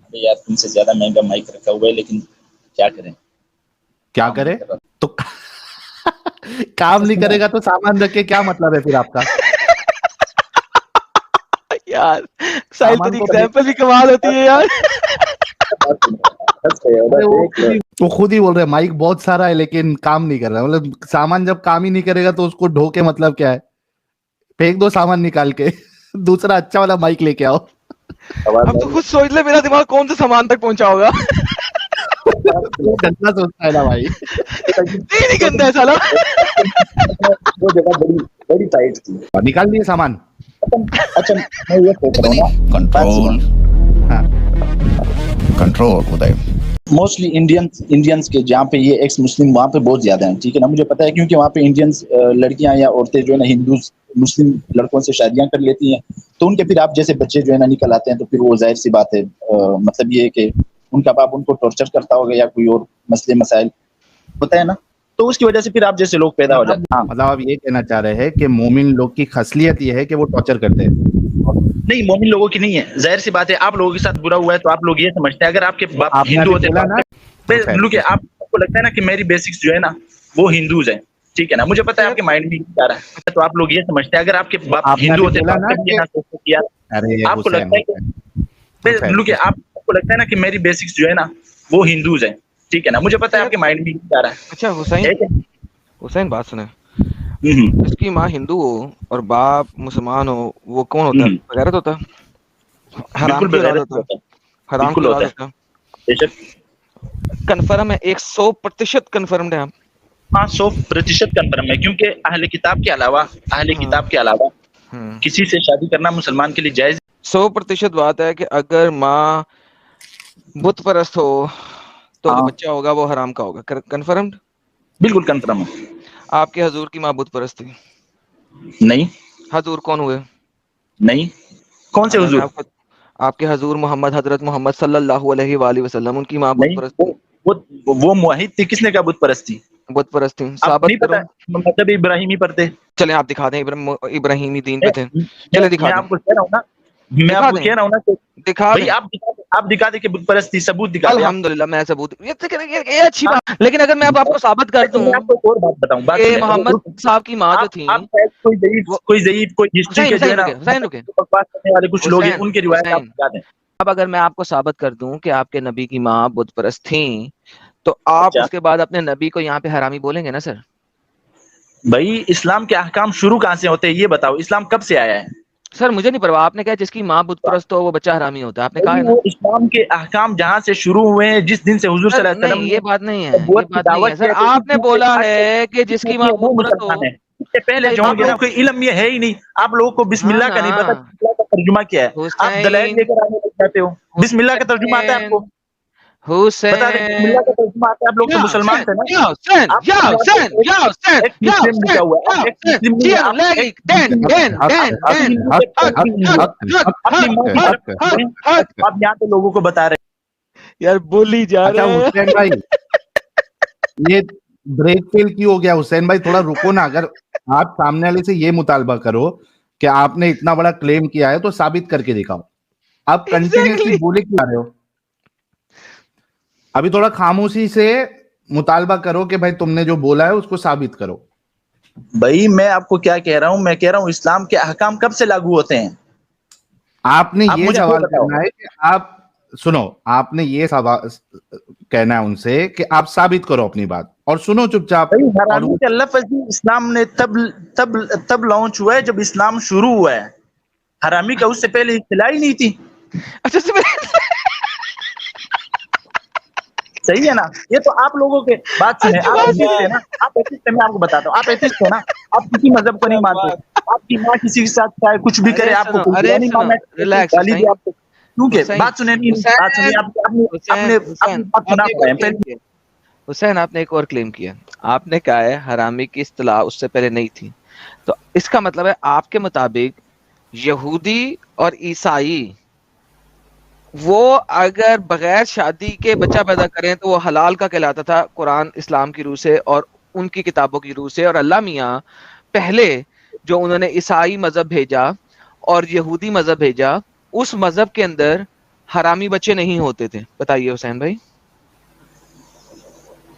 ارے یار تم سے زیادہ مہنگا مائک رکھا ہوا ہے لیکن کیا کریں. کیا کرے تو کام نہیں کرے گا تو سامان رکھ کے کیا مطلب ہے پھر آپ کا؟ یار ساحل تیری ایگزامپل بھی کمال ہوتی ہے یار. وہ خود ہی بول رہے مائک بہت سارا ہے لیکن کام نہیں کر رہا. مطلب سامان جب کام ہی نہیں کرے گا تو اس کو ڈھو کے مطلب کیا ہے؟ پھینک دو سامان نکال کے, دوسرا اچھا والا مائک لے کے آؤ. اب تو خود سوچ لے میرا دماغ کون سے سامان تک پہنچا ہوگا. گندا سوچتا ہے نا بھائی, نہیں گندا ہے سالا. وہ جگہ بڑی ٹائٹ تھی. نکال دیے سامان. اچھا میں یہ سوچ رہا ہوں نا, کنٹرول ادے موسٹلی انڈینس کے جہاں پہ یہ ایکس مسلم وہاں پہ بہت زیادہ ہیں, ٹھیک ہے نا, مجھے پتا ہے کیونکہ وہاں پہ انڈینس لڑکیاں یا عورتیں جو ہے نا ہندوز مسلم لڑکوں سے شادیاں کر لیتی ہیں, تو ان کے پھر آپ جیسے بچے جو ہے نا نکل آتے ہیں, تو پھر وہ ظاہر سی بات ہے مطلب یہ ہے کہ ان کا باپ ان کو ٹارچر کرتا ہوگا یا کوئی اور مسئلے مسائل ہوتا ہے نا, تو اس کی وجہ سے پھر آپ جیسے لوگ پیدا ہو جاتے ہیں. مطلب آپ یہ کہنا چاہ رہے ہیں کہ مومن لوگ کی خصلیت یہ ہے کہ وہ ٹارچر کرتے ہیں؟ نہیں, مومن لوگوں کی نہیں ہے, ظاہر سی بات ہے آپ لوگوں کے ساتھ برا ہوا ہے تو آپ لوگ یہ سمجھتے ہیں. اگر آپ کے باپ ہندو ہوتے ہیں, آپ کو لگتا ہے نا کہ میری بیسکس جو ہے نا وہ ہندوز ہیں, ٹھیک ہے نا, مجھے پتا ہے آپ کے مائنڈ میں کیا رہا ہے, تو آپ لوگ یہ سمجھتے ہیں اگر آپ کے باپ ہندو ہوتے ہیں آپ کو لگتا ہے کہ میری بیسکس جو ہے نا وہ ہندوز ہیں, ٹھیک ہے نا, مجھے پتا ہے آپ کے مائنڈ میں کیا رہا ہے. اچھا حسین بات سنیں, جس کی ماں ہندو ہو اور باپ مسلمان ہو وہ کون ہوتا ہے؟ بغیرت ہوتا ہے, حرام کی اولاد ہوتا ہے, حرام کی اولاد ہوتا ہے. کنفرم ہے 100% کنفرمڈ ہے. ہاں 100% کنفرم ہے, کیونکہ اہل کتاب کے علاوہ کسی سے شادی کرنا مسلمان کے لیے جائز. 100% بات ہے کہ اگر ماں بت پرست ہو تو جو بچہ ہوگا وہ حرام کا ہوگا. کنفرمڈ؟ بالکل کنفرم ہے. آپ کے حضور کی ماں بت پرست تھی؟ نہیں. حضور کون ہوئے؟ نہیں. کون سے حضور؟ آپ کے حضور حضرت محمد صلی اللہ علیہ وآلہ وسلم, ان کی ماں بت پرست تھی. وہ موحد تھی, کس نے کہا بت پرست تھی؟ بت پرست تھی. ثابت کرو. مطلب ابراہیمی پڑھتے. چلیں آپ دکھا دیں, ابراہیمی دین پہ تھے. چلیں دکھا دیں. میں آپ کو کہہ رہا ہوں نا دکھا دیں. آپ دکھا دیں کہ بت پرست تھی, ثبوت دکھا دیں. الحمدللہ میں ثبوت, یہ اچھی بات. لیکن اگر میں آپ کو ثابت کر دوں کہ محمد صاحب کی ماں جو تھی, کوئی ضعیف کوئی ہسٹری کے جو ہے نا بکواس کرنے والے کچھ لوگ ہیں, ان کی روایت آپ دکھا دیں. اب اگر میں آپ کو ثابت کر دوں کہ آپ کے نبی کی ماں بت پرست تھیں, تو آپ اس کے بعد اپنے نبی کو یہاں پہ حرامی بولیں گے نا سر؟ بھائی اسلام کے احکام شروع کہاں سے ہوتے ہیں یہ بتاؤ, اسلام کب سے آیا ہے؟ سر مجھے نہیں پرواہ, آپ نے کہا جس کی ماں بت پرست ہو وہ بچہ حرامی ہوتا ہے, آپ نے کہا ہے نا. اسلام کے احکام جہاں سے شروع ہوئے ہیں, جس دن سے حضور صلی اللہ علیہ وسلم نہیں, یہ بات نہیں ہے, یہ بات نہیں ہے سر. آپ نے بولا ہے کہ جس کی ماں بت پرست ہو, اس سے پہلے جو ہوں گے نا کوئی علم یہ ہے ہی نہیں. آپ لوگوں کو بسم اللہ کا نہیں پتا, بسم اللہ کا ترجمہ کیا ہے. آپ دلائل لے کر آنے لگ جاتے ہو. بسم اللہ کا ترجمہ آتا ہے آپ کو؟ بتا دیں بسم اللہ کا ترجمہ آتا ہے. آپ لوگ تو مسلمان تھے نا, آپ یہاں پہ لوگوں کو بتا رہے یار بولی جا رہے ہیں. حسین بھائی یہ بریک فیل کی ہو گیا. حسین بھائی تھوڑا رکو نا, اگر آپ سامنے والے سے یہ مطالبہ کرو کہ آپ نے اتنا بڑا کلیم کیا ہے تو ثابت کر کے دکھاؤ. آپ کنٹینیوسلی بولے کیوں آ رہے ہو؟ ابھی تھوڑا خاموشی سے مطالبہ کرو کہ بھائی تم نے جو بولا ہے اس کو ثابت کرو. بھائی میں آپ کو کیا کہہ رہا ہوں, میں کہہ رہا ہوں اسلام کے احکام کب سے لاگو ہوتے ہیں. آپ نے یہ سوال کرنا ہے کہ آپ سنو, آپ نے یہ سوال کہنا ہے ان سے کہ آپ ثابت کرو اپنی بات, اور سنو چپ چاپ. حرامی کا لفظ اسلام نے تب لانچ ہوا ہے جب اسلام شروع ہوا ہے. حرامی کا اس سے پہلے اصطلاح ہی نہیں تھی. صحیح ہے نا. یہ تو آپ لوگوں کے بات سنیں, آپ ایتھسٹ ہیں نا, آپ ایتھسٹ ہیں, میں آپ کو بتاتا ہوں, آپ ایتھسٹ ہیں نا, آپ کسی مذہب کو نہیں مانتے. آپ کی ماں کسی کے ساتھ چاہے کچھ بھی کرے, آپ کو نہیں ماننا ہے. کیونکہ بات سنیں, حسین آپ نے ایک اور کلیم کیا, آپ نے کہا ہے حرامی کی اصطلاح اس سے پہلے نہیں تھی. تو اس کا مطلب ہے آپ کے مطابق یہودی اور عیسائی وہ اگر بغیر شادی کے بچہ پیدا کریں تو وہ حلال کا کہلاتا تھا قرآن اسلام کی روح سے اور ان کی کتابوں کی روح سے. اور اللہ میاں پہلے جو انہوں نے عیسائی مذہب بھیجا اور یہودی مذہب بھیجا, اس مذہب کے اندر حرامی بچے نہیں ہوتے تھے. بتائیے حسین بھائی.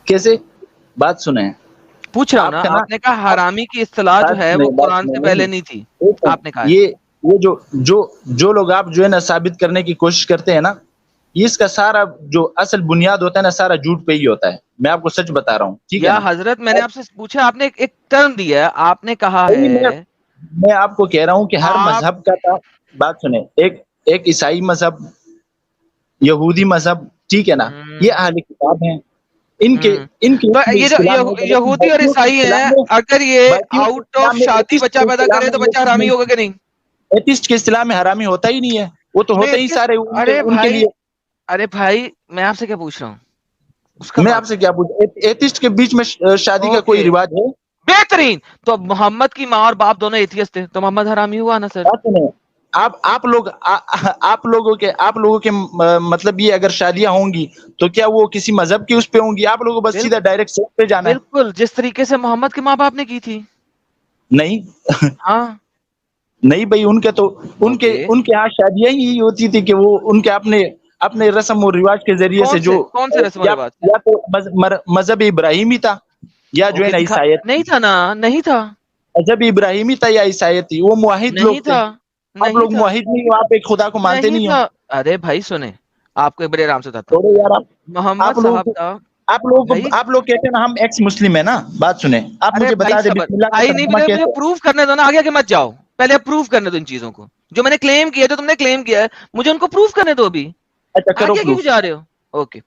کیسے؟ بات سنیں, پوچھ رہا ہوں نا, آپ نے کہا حرامی کی اصطلاح جو ہے وہ قرآن سے پہلے نہیں تھی, آپ نے کہا یہ جو لوگ آپ جو ہے نا ثابت کرنے کی کوشش کرتے ہیں نا, یہ اس کا سارا جو اصل بنیاد ہوتا ہے نا سارا جھوٹ پہ ہی ہوتا ہے. میں آپ کو سچ بتا رہا ہوں, ٹھیک ہے یا نا. حضرت میں نے آپ سے پوچھا, آپ نے ایک ٹرم دیا ہے, آپ نے کہا ہے, میں آپ کو کہہ رہا ہوں کہ ہر آپ مذہب کا تھا. بات سنیں, ایک عیسائی مذہب, یہودی مذہب, ٹھیک ہے نا, یہ اہل کتاب ہیں. ان کے تو یہ جو یہودی اور عیسائی ہیں, اگر یہ آؤٹ آف شادی بچہ پیدا کرے تو بچہ حرامی ہوگا کہ نہیں؟ ایتھسٹ کے اصطلاح میں حرامی ہوتا ہی نہیں ہے, وہ تو ہوتے ہی سارے ان کے لیے. ارے بھائی میں آپ سے کیا پوچھ رہا ہوں, میں آپ سے کیا پوچھ, ایتھسٹ کے بیچ میں شادی کا کوئی رواج ہے؟ بہترین. تو محمد کی ماں اور باپ دونوں ایتھیسٹ تھے, تو محمد حرامی ہوا نا سر؟ آپ لوگوں کے مطلب یہ اگر شادیاں ہوں گی تو کیا وہ کسی مذہب کی اس پہ ہوں گی؟ آپ لوگوں بس سیدھا ڈائریکٹ سیٹ پہ جانا ہے. بالکل جس طریقے سے محمد کے ماں باپ نے کی تھی. نہیں ہاں نہیں بھائی, ان کے یہاں شادیاں ہی ہوتی تھی کہ وہ ان کے اپنے رسم و رواج کے ذریعے سے جو کون سے رسم و رواج یا تو مذہب ابراہیمی تھا یا جو ہے نا عیسائیت. نہیں تھا نا, نہیں تھا مذہب ابراہیمی تھا یا عیسائیت تھی. وہ موحد لوگ تھے. آپ لوگ موحد نہیں ہو, آپ ایک خدا کو مانتے نہیں ہو. ارے بھائی سنیں, آپ کو بڑے آرام سے بتاتا ہوں. چھوڑو یار, محمد صاحب کا آپ لوگ کہتے ہیں نا ہم ایکس مسلم ہیں نا. بات سنیں, آپ ارے مجھے بھائی بتا دیں صبر بسم اللہ کا بھائی, نہیں ترجمہ مجھے کیسے؟ پروف کرنے دو نا, آگے کہ مت جاؤ, پہلے پروف کرنے دو ان چیزوں کو جو میں نے کلیم کیا, جو تم نے کلیم کیا ہے, مجھے ان کو پروف کرنے دو ابھی. اچھا کرو آگے کیوں پروف. جا رہے ہو؟ اوکے,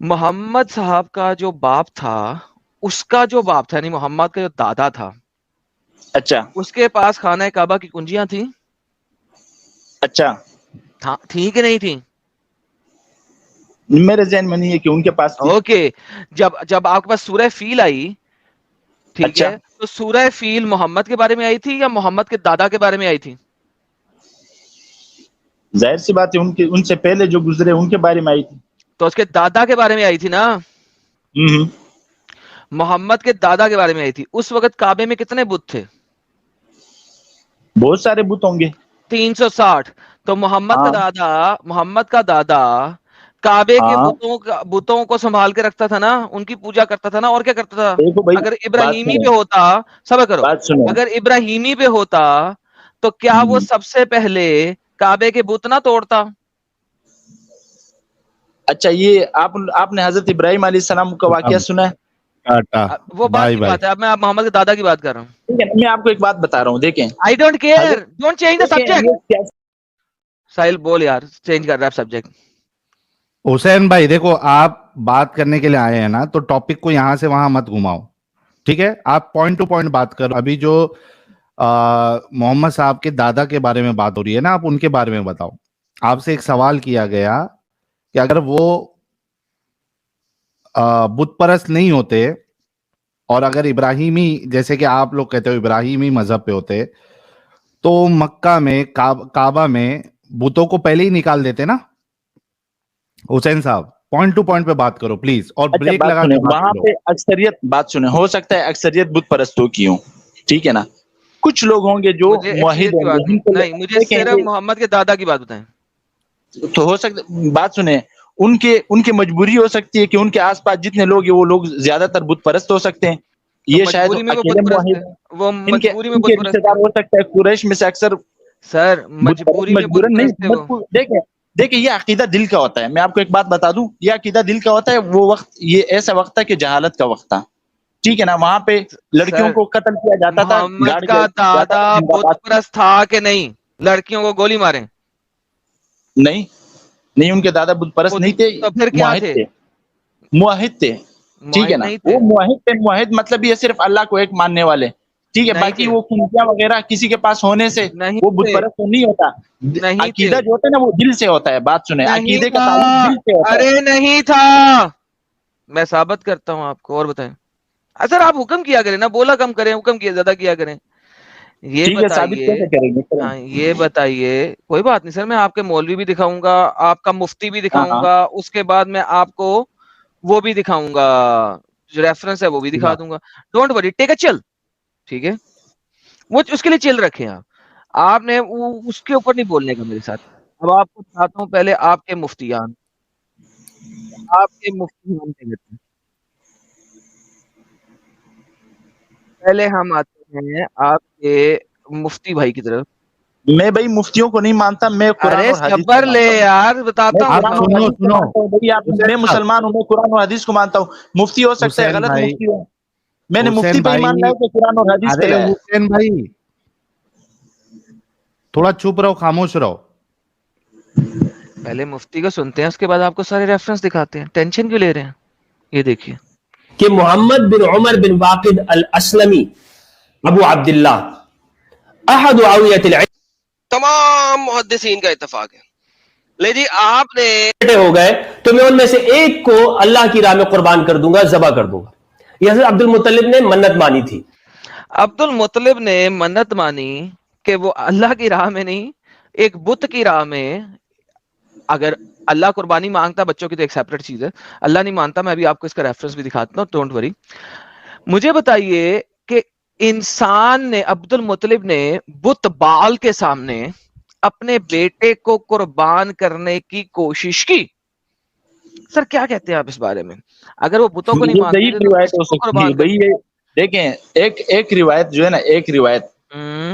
محمد صاحب کا جو باپ تھا, اس کا جو باپ تھا یعنی محمد کا جو دادا تھا, اچھا اس کے پاس خانہ کعبہ کی کنجیاں تھیں. اچھا تھی کہ نہیں تھی؟ میرے ذہن میں نہیں ہے کہ ان کے پاس تھی. اوکے, جب آپ کے پاس سورہ فیل آئی, ٹھیک اچھا, ہے, تو سورہ فیل محمد کے بارے میں آئی تھی یا محمد کے دادا کے بارے میں آئی تھی؟ ظاہر سی بات ہے ان سے پہلے جو گزرے ان کے بارے میں آئی تھی. تو اس کے دادا کے بارے میں آئی تھی نا. محمد کے دادا کے بارے میں آئی تھی. اس وقت کعبے میں کتنے بت تھے؟ بہت سارے بت ہوں گے, 360. تو محمد کا دادا کعبے کے بتوں کو سنبھال کے رکھتا تھا نا, ان کی پوجا کرتا تھا نا, اور کیا کرتا تھا؟ دیکھو بھائی اگر ابراہیمی پہ ہوتا, صبر کرو, بات سنو, اگر ابراہیمی پہ ہوتا تو کیا وہ سب سے پہلے کعبے کے بت نہ توڑتا؟ اچھا یہ آپ نے حضرت ابراہیم علیہ السلام کا واقعہ سنا ہے؟ وہ بات کی بات ہے, اب میں محمد کے دادا کی بات کر رہا ہوں. میں آپ کو ایک بات بتا رہا ہوں, دیکھیں, I don't care, don't change the subject. Sahil بول یار, چینج کر رہا ہے سبجیکٹ. حسین بھائی دیکھو, آپ بات کرنے کے لیے آئے ہیں نا, تو ٹاپک کو یہاں سے وہاں مت گھماؤ, ٹھیک ہے؟ آپ پوائنٹ ٹو پوائنٹ بات کرو. ابھی جو محمد صاحب کے دادا کے بارے میں بات ہو رہی ہے نا, آپ ان کے بارے میں بتاؤ. آپ سے ایک سوال کیا گیا کہ اگر وہ بت پرست نہیں ہوتے اور اگر ابراہیمی, جیسے کہ آپ لوگ کہتے ہو ابراہیمی مذہب پہ ہوتے, تو مکہ میں کعبہ میں بتوں کو پہلے ہی نکال دیتے نا. حسین صاحب پوائنٹ ٹو پوائنٹ پہ بات کرو پلیز, اور بریک لگا کے بات وہاں کرو. پہ اکثریت, بات سنیں, ہو سکتا ہے اکثریت بت پرستوں کی ہوں, ٹھیک ہے نا, کچھ لوگ ہوں گے جو موحد ہوں گے. نہیں, مجھے صرف محمد کے دادا کی بات بتائیں. تو ہو سکتا, بات سنیں, ان کے مجبوری ہو سکتی ہے کہ ان کے آس پاس جتنے لوگ ہیں وہ لوگ زیادہ تر بت پرست ہو سکتے ہیں. یہ شاید اکیلے موحد ہیں. ان کے رشتے دار ہو سکتا ہے قریش میں سے اکثر. سر مجبوری میں بت پرست ہے وہ. دیکھیں یہ عقیدہ دل کا ہوتا ہے. میں آپ کو ایک بات بتا دوں, یہ عقیدہ دل کا ہوتا ہے. وہ وقت یہ ایسا وقت تھا کہ جہالت کا وقت تھا, ٹھیک ہے نا, وہاں پہ لڑکیوں کو قتل کیا جاتا تھا. محمد کا دادا بت پرست تھا کہ نہیں؟ لڑکیوں کو گولی مارے. نہیں, ان کے دادا بت پرست نہیں تھے, تو پھر کیا تھے؟ موحد تھے, ٹھیک ہے نا. وہ موحد تھے. موحد مطلب یہ صرف اللہ کو ایک ماننے والے, ٹھیک ہے. باقی وہ کنجیاں وغیرہ کسی کے پاس ہونے سے وہ بت پرست نہیں ہوتا. عقیدہ جو ہوتا ہے نا وہ دل سے ہوتا ہے. بات سنیں, عقیدے کا تعلق دل سے ہوتا ہے. ارے نہیں تھا, میں ثابت کرتا ہوں آپ کو. اور بتائیں سر, آپ حکم کیا کریں نا, بولا کم کریں, حکم کیا زیادہ کیا کریں. یہ بتائیے, کوئی بات نہیں سر, میں آپ کے مولوی بھی دکھاؤں گا, آپ کا مفتی بھی دکھاؤں گا, اس کے بعد میں آپ کو وہ بھی دکھاؤں گا, جو ریفرنس ہے وہ بھی دکھا دوں گا. ڈونٹ وری, ٹیک اے چل, ٹھیک ہے. وہ اس کے لیے چل رکھے آپ نے اس کے اوپر نہیں بولنے کا میرے ساتھ. اب آپ کو بتاتا ہوں پہلے آپ کے مفتیان کیا کہتے ہیں. پہلے ہم آتے ہیں آپ کے مفتی بھائی کی طرف. میں بھائی مفتیوں کو نہیں مانتا, میں قرآن ارے اور حدیث کو صبر لے مانتا ہوں. یار میں بتاتا ہوں. آپ قرآن اور سنو حدیث کو سنو مانتا ہوں بھائی. میں حسین صاحب، مسلمان ہوں, میں قرآن اور حدیث کو مانتا ہوں. مفتی ہو سکتا ہے حسین غلط بھائی، مفتی ہو, میں نے مفتی حسین پہ ہی مان بھائی، لایا کہ قرآن اور حدیث پہ ارے لایا. حسین بھائی تھوڑا چپ رہو، خاموش رہو. پہلے مفتی کو سنتے ہیں, اس کے بعد آپ کو سارے ریفرنس دکھاتے ہیں. ٹینشن کیوں لے رہے ہیں؟ یہ دیکھیے کہ محمد بن عمر بن واقد الاسلمی ابو عبداللہ احد اوعیت العلم، تمام محدثین کا اتفاق ہے. لے جی آپ نے بیٹے ہو گئے تو میں ان میں سے ایک کو اللہ کی راہ میں قربان کر دوں گا، ذبح کر دوں گا. یہ حضرت عبد المطلب نے منت مانی تھی. عبد المطلب نے منت مانی کہ وہ اللہ کی راہ میں نہیں, ایک بت کی راہ میں. اگر اللہ قربانی مانگتا بچوں کی تو ایک سیپریٹ چیز ہے, اللہ نہیں مانتا. میں ابھی آپ کو اس کا ریفرنس بھی دکھاتا ہوں, ڈونٹ وری. مجھے بتائیے کہ انسان نے, عبد المطلب نے بت بال کے سامنے اپنے بیٹے کو قربان کرنے کی کوشش کی. سر کیا کہتے ہیں آپ اس بارے میں؟ اگر وہ بتوں کو نہیں یہ مانتے ضعیف تھے تو روایت کس ہو کو سکتی ہے قربان بھائی. کرتے؟ یہ دیکھیں, ایک روایت جو ہے نا, ایک روایت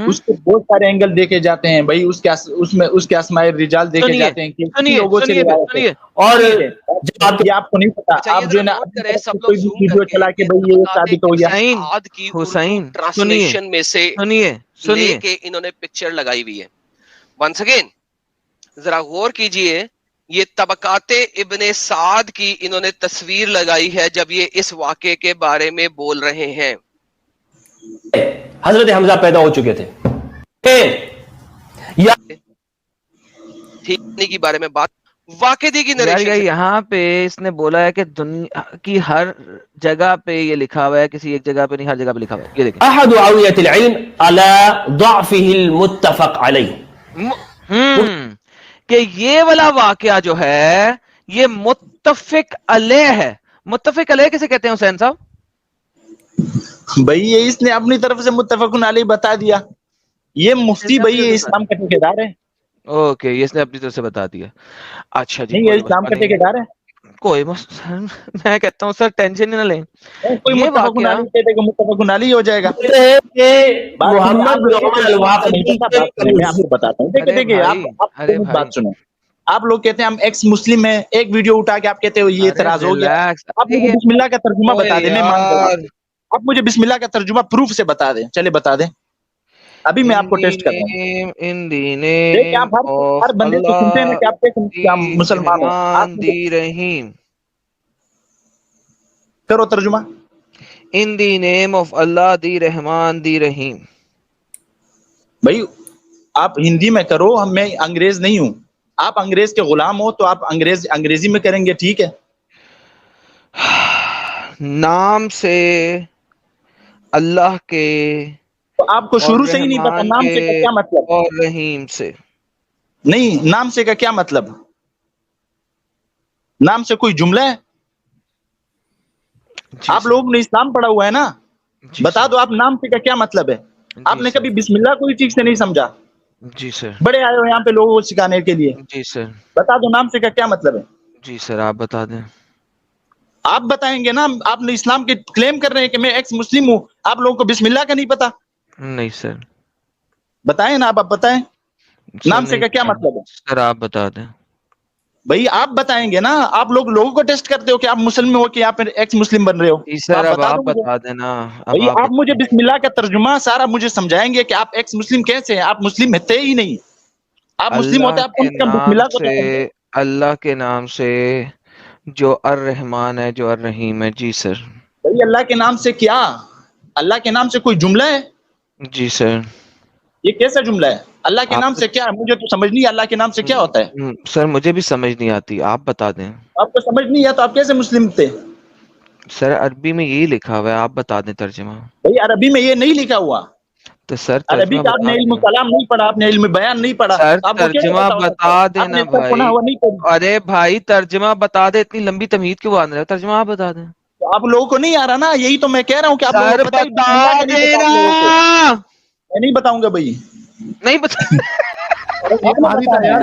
اس کے بہت سارے اینگل دیکھے جاتے ہیں بھائی. اس کے اسماء الرجال دیکھے جاتے ہیں کہ کن لوگوں سے روایت ہے. اور جب آپ, یہ آپ کو نہیں پتا, اچھا یہ آپ جو ذرا ہے نا نوٹ اپنی کریں طرف سے سب لوگ کوئی بھی زوم کر ویڈیو کے چلا کے یہ بھائی یہ طبقات ثابت ہو گیا. حسین اجتہاد کی اردو حسین ٹرانسلیشن میں سے لے سنیے کے انہوں نے پکچر لگائی ہوئی ہے. ونس اگین ذرا غور کیجئے, یہ طبقات ابن سعد کی انہوں نے تصویر لگائی ہے جب یہ اس واقعے کے بارے میں بول رہے ہیں. حضرت حمزہ پیدا ہو چکے تھے. یا ٹھیک کی بارے میں بات واقعی کی یار نریشن سے یہاں پہ اس نے بولا ہے کہ دنیا کی ہر جگہ پہ یہ لکھا ہوا ہے, کسی ایک جگہ پہ نہیں, ہر جگہ پہ لکھا ہوا ہے. یہ دیکھیں احد اوعیت العلم على ضعفه المتفق علیہ, کہ یہ والا واقعہ جو ہے یہ متفق علیہ ہے. متفق علیہ کسے کہتے ہیں حسین صاحب؟ بھائی یہ اس نے اپنی طرف سے متفق علیہ بتا دیا. یہ مفتی بھائی یہ اسلام کا ٹھیکیدار ہے. اوکے, یہ اس نے اپنی طرف سے بتا دیا. اچھا جی, نہیں, یہ اسلام کا ٹھیکیدار ہے. کوئی میں کہتا ہوں سر ٹینشن ہی نہ لیں. کوئی یہ متفق واقعہ علیہ کہتے کہ متفق علیہ ہو جائے گا. کہتے ہیں کہ بات سنیں, محمد آپ بن لوگوں کو عمر اسلام کا نہیں الواقدی پتا. بات سنیں, میں آپ کو بتاتا ہوں. ارے دیکھیں بھائی, ارے بھائی, بات سنیں. آپ لوگ کہتے ہیں ہم ایکس مسلم ہیں, ایک ویڈیو اٹھا کے آپ کہتے ہو یہ اعتراض ہو گیا. آپ مجھے بسم اللہ کا ترجمہ بتا دیں, میں مانتا ہوں. آپ مجھے بسم اللہ کا ترجمہ پروف سے بتا دیں, چلے بتا دیں. ابھی میں آپ کو ٹیسٹ کر رہا ہوں. دیکھیں آپ ہر بندے سے سنتے ہیں نا کہ آپ کیا مسلمان ہو. آپ رحیم کرو ترجمہ. ان دی نیم آف اللہ دی رحمان دی رحیم. بھائی آپ ہندی میں کرو, میں انگریز نہیں ہوں. آپ انگریز کے غلام ہو تو آپ انگریزی میں کریں گے, ٹھیک ہے. نام سے اللہ کے, تو آپ کو شروع سے ہی نہیں پتا نام سے کا کیا مطلب, اور رحیم سے. نہیں, نام سے کا کیا مطلب؟ نام سے کوئی جملہ ہے؟ آپ لوگوں نے اسلام پڑھا ہوا ہے نا, بتا دو آپ نام سے کا کیا مطلب ہے. آپ نے کبھی بسم اللہ کوئی ٹھیک سے نہیں سمجھا. جی سر. بڑے آئے ہو یہاں پہ لوگوں کو سکھانے کے لیے. جی سر. بتا دو نام سے کا کیا مطلب ہے. جی سر, آپ بتا دیں. آپ بتائیں گے نا, آپ نے اسلام کے کلیم کر رہے ہیں کہ میں ایکس مسلم ہوں, آپ لوگوں کو بسم اللہ کا نہیں پتا. نہیں سر. بتائیں نا, آپ بتائیں نام سے کا کیا مطلب ہے. سر آپ بتا دیں. بھائی آپ بتائیں گے نا, آپ لوگوں کو ٹیسٹ کرتے ہو کہ آپ مسلم ہو کہ یہاں پہ ایکس مسلم بن رہے ہو. سر اب آپ بتا بتا دینا. بھائی آپ مجھے بسم اللہ کا ترجمہ سارا مجھے سمجھائیں گے کہ آپ ایکس مسلم کیسے ہیں. آپ مسلم تھے ہی نہیں. آپ مسلم ہوتے, آپ کم سے کم بسم اللہ کو تو اللہ کے نام سے جو الرحمان ہے, جو الرحیم ہے. جی سر. بھائی اللہ کے نام سے کیا, اللہ کے نام سے کوئی جملہ ہے؟ جی سر. یہ کیسا جملہ ہے؟ اللہ کے نام سے کیا ہے, مجھے تو سمجھ نہیں. اللہ کے نام سے کیا ہوتا ہے سر؟ مجھے بھی سمجھ نہیں آتی, آپ بتا دیں. آپ کو سمجھ نہیں ہے تو آپ کیسے مسلم تھے؟ سر عربی میں یہی لکھا ہوا ہے, آپ بتا دیں ترجمہ. بھائی عربی میں یہ نہیں لکھا ہوا. تو سر عربی کا آپ نے علم کلام نہیں پڑھا, آپ نے علم بیان نہیں پڑھا. سر آپ کو ترجمہ بتا دینا بھائی. ارے بھائی ترجمہ بتا دے, اتنی لمبی تمہید کیوں باندھ رہے ہو؟ ترجمہ آپ بتا دیں. آپ لوگوں کو نہیں آ رہا نا, یہی تو میں کہہ رہا ہوں کہ آپ لوگوں کو پتہ ہی نہیں. میں نہیں بتاؤں گا بھائی, نہیں بتا. ایک بات تھا یار,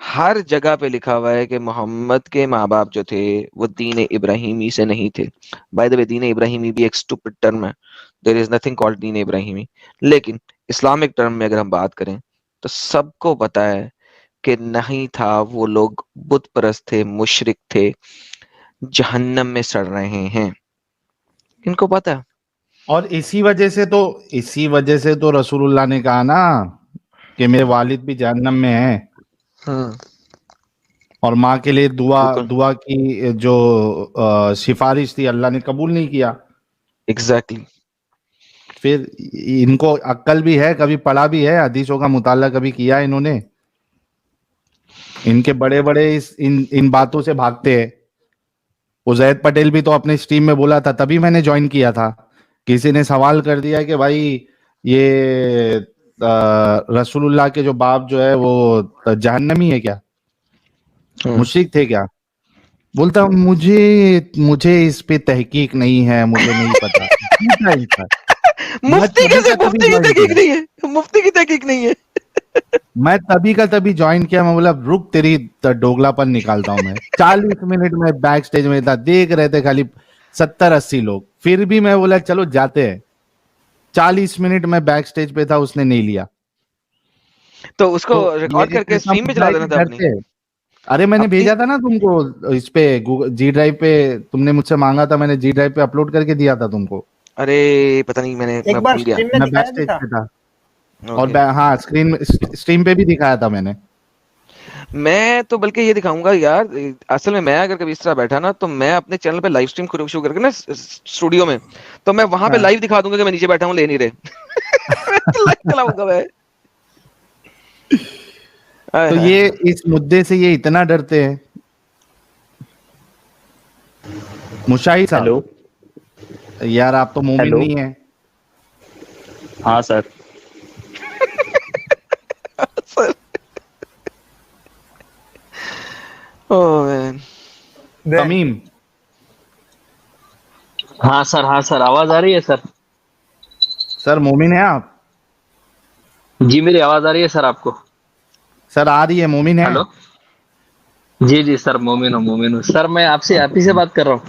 ہر جگہ پہ لکھا ہوا ہے کہ محمد کے ماں باپ جو تھے وہ دین ابراہیمی سے نہیں تھے. بائی دا وے دین ابراہیمی بھی ایک اسٹوپڈ ٹرم ہے. دیر از نتھنگ کالڈ دین ابراہیمی. لیکن اسلامک ٹرم میں اگر ہم بات کریں تو سب کو پتا ہے کہ نہیں تھا. وہ لوگ بت پرست تھے, مشرک تھے, جہنم میں سڑ رہے ہیں, ان کو پتا ہے. اور اسی وجہ سے تو رسول اللہ نے کہا نا کہ میرے والد بھی جہنم میں ہیں, اور ماں کے لیے دعا کی جو سفارش تھی اللہ نے قبول نہیں کیا. ایگزیکٹلی. پھر ان کو عقل بھی ہے, کبھی پڑھا بھی ہے, حدیثوں کا مطالعہ کبھی کیا ہے انہوں نے. ان کے بڑے بڑے ان باتوں سے بھاگتے ہیں. عزید پٹیل بھی تو اپنے اسٹریم میں بولا تھا, تبھی میں نے جوائن کیا تھا. کسی نے سوال کر دیا کہ بھائی یہ رسول اللہ کے جو باپ جو ہے وہ جہنمی ہے کیا, مشرک تھے کیا؟ بولتا مجھے اس پہ تحقیق نہیں ہے, مجھے نہیں پتا. مفتی کی تحقیق نہیں ہے. میں تبھی کا تبھی جوائن کیا. میں بولا رک تیری ڈوگلا پن نکالتا ہوں میں. 40 منٹ میں بیک سٹیج میں تھا, دیکھ رہے تھے خالی 70-80 لوگ. پھر بھی میں بولا چلو جاتے ہیں. 40 منٹ میں بیک سٹیج پہ تھا, اس نے نہیں لیا. تو اس کو ریکارڈ کر کے اسٹریم میں چلا دینا تھا اپنی. ارے میں نے بھیجا تھا نا تم کو اس پہ جی ڈرائیو پہ, تم نے مجھ سے مانگا تھا, میں نے جی ڈرائیو پہ اپلوڈ کر کے دیا تھا تم کو. ارے پتہ نہیں, میں بھول گیا. میں بیک سٹیج پہ تھا, اور ہاں اسکرین پہ بھی دکھایا تھا میں نے. میں تو بلکہ یہ دکھاؤں گا یار, اصل میں اگر کبھی اس طرح بیٹھا نا تو میں اپنے چینل پہ لائیو اسٹریم شروع کر کے نا اسٹوڈیو میں, تو میں وہاں پہ لائیو دکھا دوں گا کہ میں نیچے بیٹھا ہوں, لے نہیں رہے. چلاؤں گا میں. تو یہ اس مدعے سے یہ اتنا ڈرتے ہیں. مشاہد صاحب یار آپ تو مومن نہیں ہیں. ہاں سر. تمیم. ہاں سر آواز آ رہی ہے سر. سر مومن ہیں آپ؟ جی میری آواز آ رہی ہے سر آپ کو؟ سر آ رہی ہے. مومن ہے؟ ہلو. جی سر مومن ہوں سر. میں آپ ہی سے بات کر رہا ہوں.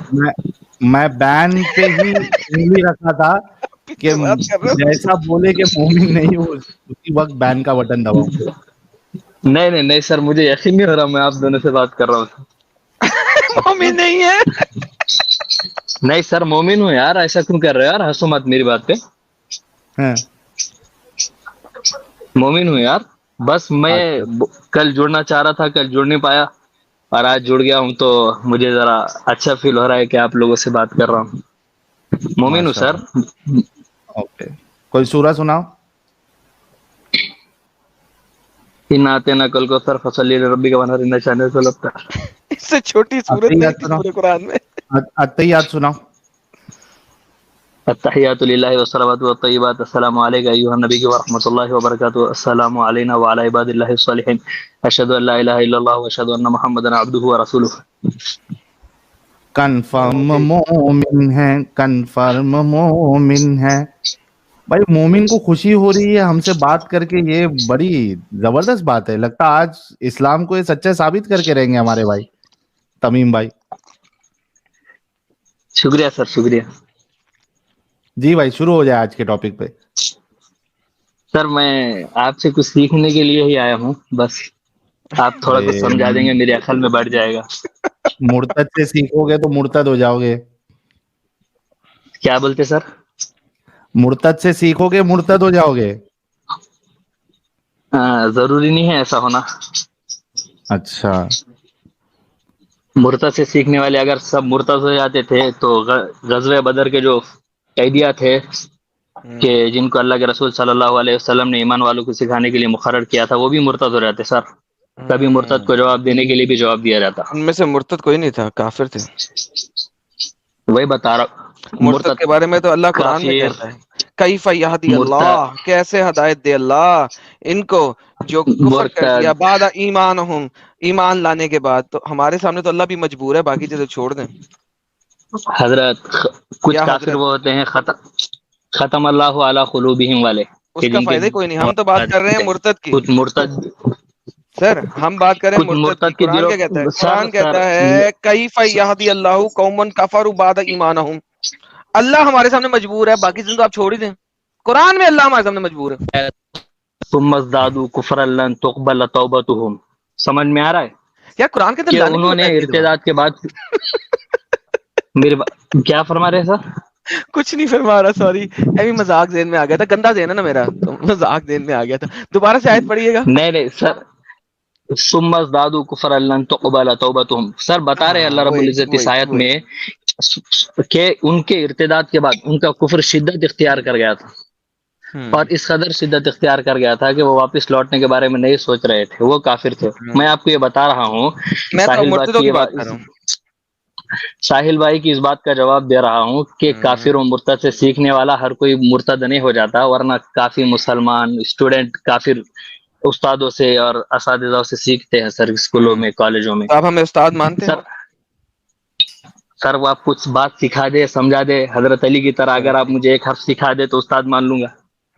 میں بین پہ ہی انگلی رکھا تھا کہ جیسا بولے کہ مومن نہیں ہو اسی وقت بین کا بٹن دباؤں. نہیں سر, مجھے یقین نہیں ہو رہا. میں آپ دونوں سے بات کر رہا ہوں. مومن نہیں ہے. نہیں سر مومن ہوں یار. ایسا کیوں کر رہے ہو یار, ہنسو مت میری بات پہ. مومن ہوں یار. بس میں کل جڑنا چاہ رہا تھا, کل جڑ نہیں پایا, اور آج جڑ گیا ہوں. تو مجھے ذرا اچھا فیل ہو رہا ہے کہ آپ لوگوں سے بات کر رہا ہوں. مومن ہوں سر. اوکے, کوئی سورہ سناؤ. آتے نا کل کو سر فصلی ربی کا بنا رہنا چاہنے سے لگتا ہے. اس سے چھوٹی سورت نہیں تھی پورے قرآن میں. اتحیات سناؤ. التحیات للہ والصلوات والطیبات السلام علیک ایھا النبی ورحمۃ اللہ وبرکاتہ السلام علینا وعلی عباد اللہ الصالحین اشہد ان لا الہ الا اللہ واشہد ان محمدا عبدہ ورسولہ. کنفرم مومن ہے, کنفرم مومن ہے. بھائی مومن کو خوشی ہو رہی ہے ہم سے بات کر کے, یہ بڑی زبردست بات ہے. لگتا آج اسلام کو یہ سچا ثابت کر کے رہیں گے ہمارے بھائی تمیم بھائی. شکریہ سر, شکریہ. جی بھائی شروع ہو جائے آج کے ٹاپک پہ. سر میں آپ سے کچھ سیکھنے کے لیے ہی آیا ہوں, بس آپ تھوڑا کچھ سمجھا دیں گے میرے عقل میں بیٹھ جائے گا. مرتد سے سیکھو گے تو مرتد ہو جاؤ گے. کیا بولتے سر؟ مرتد سے سیکھو گے مرتد ہو جاؤ گے. ضروری نہیں ہے ایسا ہونا. اچھا. مرتد سے سیکھنے والے اگر سب مرتد ہو جاتے تھے تو غزوہ بدر کے جو قیدیاں تھے کہ جن کو اللہ کے رسول صلی اللہ علیہ وسلم نے ایمان والوں کو سکھانے کے لیے مقرر کیا تھا, وہ بھی مرتد ہو جاتے سر. کبھی مرتد کو جواب دینے کے لیے بھی جواب دیا جاتا. ان میں سے مرتد کوئی نہیں تھا, کافر تھے. وہی بتا رہا. مرتد کے بارے میں تو اللہ قرآن میں کہتا ہے کیف یہدی اللہ, کیسے ہدایت دے اللہ ان کو جو کفر کر دیا بعد ایمانہم, ایمان لانے کے بعد. تو ہمارے سامنے تو اللہ بھی مجبور ہے, باقی چیزیں چھوڑ دیں. حضرت کچھ کافر وہ ہوتے ہیں ختم اللہ علی قلوبہم والے, اس کا فائدہ کوئی نہیں. ہم تو بات کر رہے ہیں مرتد کی. مرتد سر ہم بات کریں کچھ مرتد مرتد کی، کے قرآن دلوں کیا کہتا ہے؟ سر قرآن کہتا سر ہے کیف یہدی اللہ قوما کفروا بعد ایمانہم، اللہ ہمارے سامنے مجبور ہے، باقی چیزیں تو آپ چھوڑ ہی دیں، قرآن میں اللہ ہمارے سامنے مجبور ہے. ثم ازدادوا کفرا لن تقبل توبتهم، سمجھ میں آ رہا ہے کیا قرآن کے اندر کہ لانے کی انہوں نے بتائی تھی دبا؟ ارتداد کے بعد کیا فرما رہے ہیں سر؟ کچھ نہیں فرما رہا، سوری ابھی مذاق ذہن میں آ گیا تھا، گندا ذہن ہے نا میرا، تو مذاق ذہن میں آ گیا تھا. دوبارہ سے آیت پڑھیے گا. نہیں سر، ثم ازدادوا کفرا لن تقبل توبتهم، سر بتا رہے ہیں اللہ ہاں رب العزت اس آیت وہی میں کہ ان کے ارتداد کے بعد ان کا کفر شدت اختیار کر گیا تھا، اور اس قدر شدت اختیار کر گیا تھا کہ وہ واپس لوٹنے کے بارے میں نہیں سوچ رہے تھے، وہ کافر تھے. میں آپ کو یہ بتا رہا ہوں، میں تو ساحل مرتدوں کی بات بات کر رہا ہوں. ساحل بھائی کی اس بات کا جواب دے رہا ہوں کہ کافر و مرتد سے سیکھنے والا ہر کوئی مرتد نہیں ہو جاتا، ورنہ کافی مسلمان اسٹوڈنٹ کافر استادوں سے اور اساتذہ سے سیکھتے ہیں سر، اسکولوں میں کالجوں میں. تو آپ ہمیں استاد مانتے ہیں؟ سر وہ آپ کچھ بات سکھا دے، سمجھا دے، حضرت علی کی طرح اگر آپ مجھے ایک حرف سکھا دے تو استاد مان لوں گا.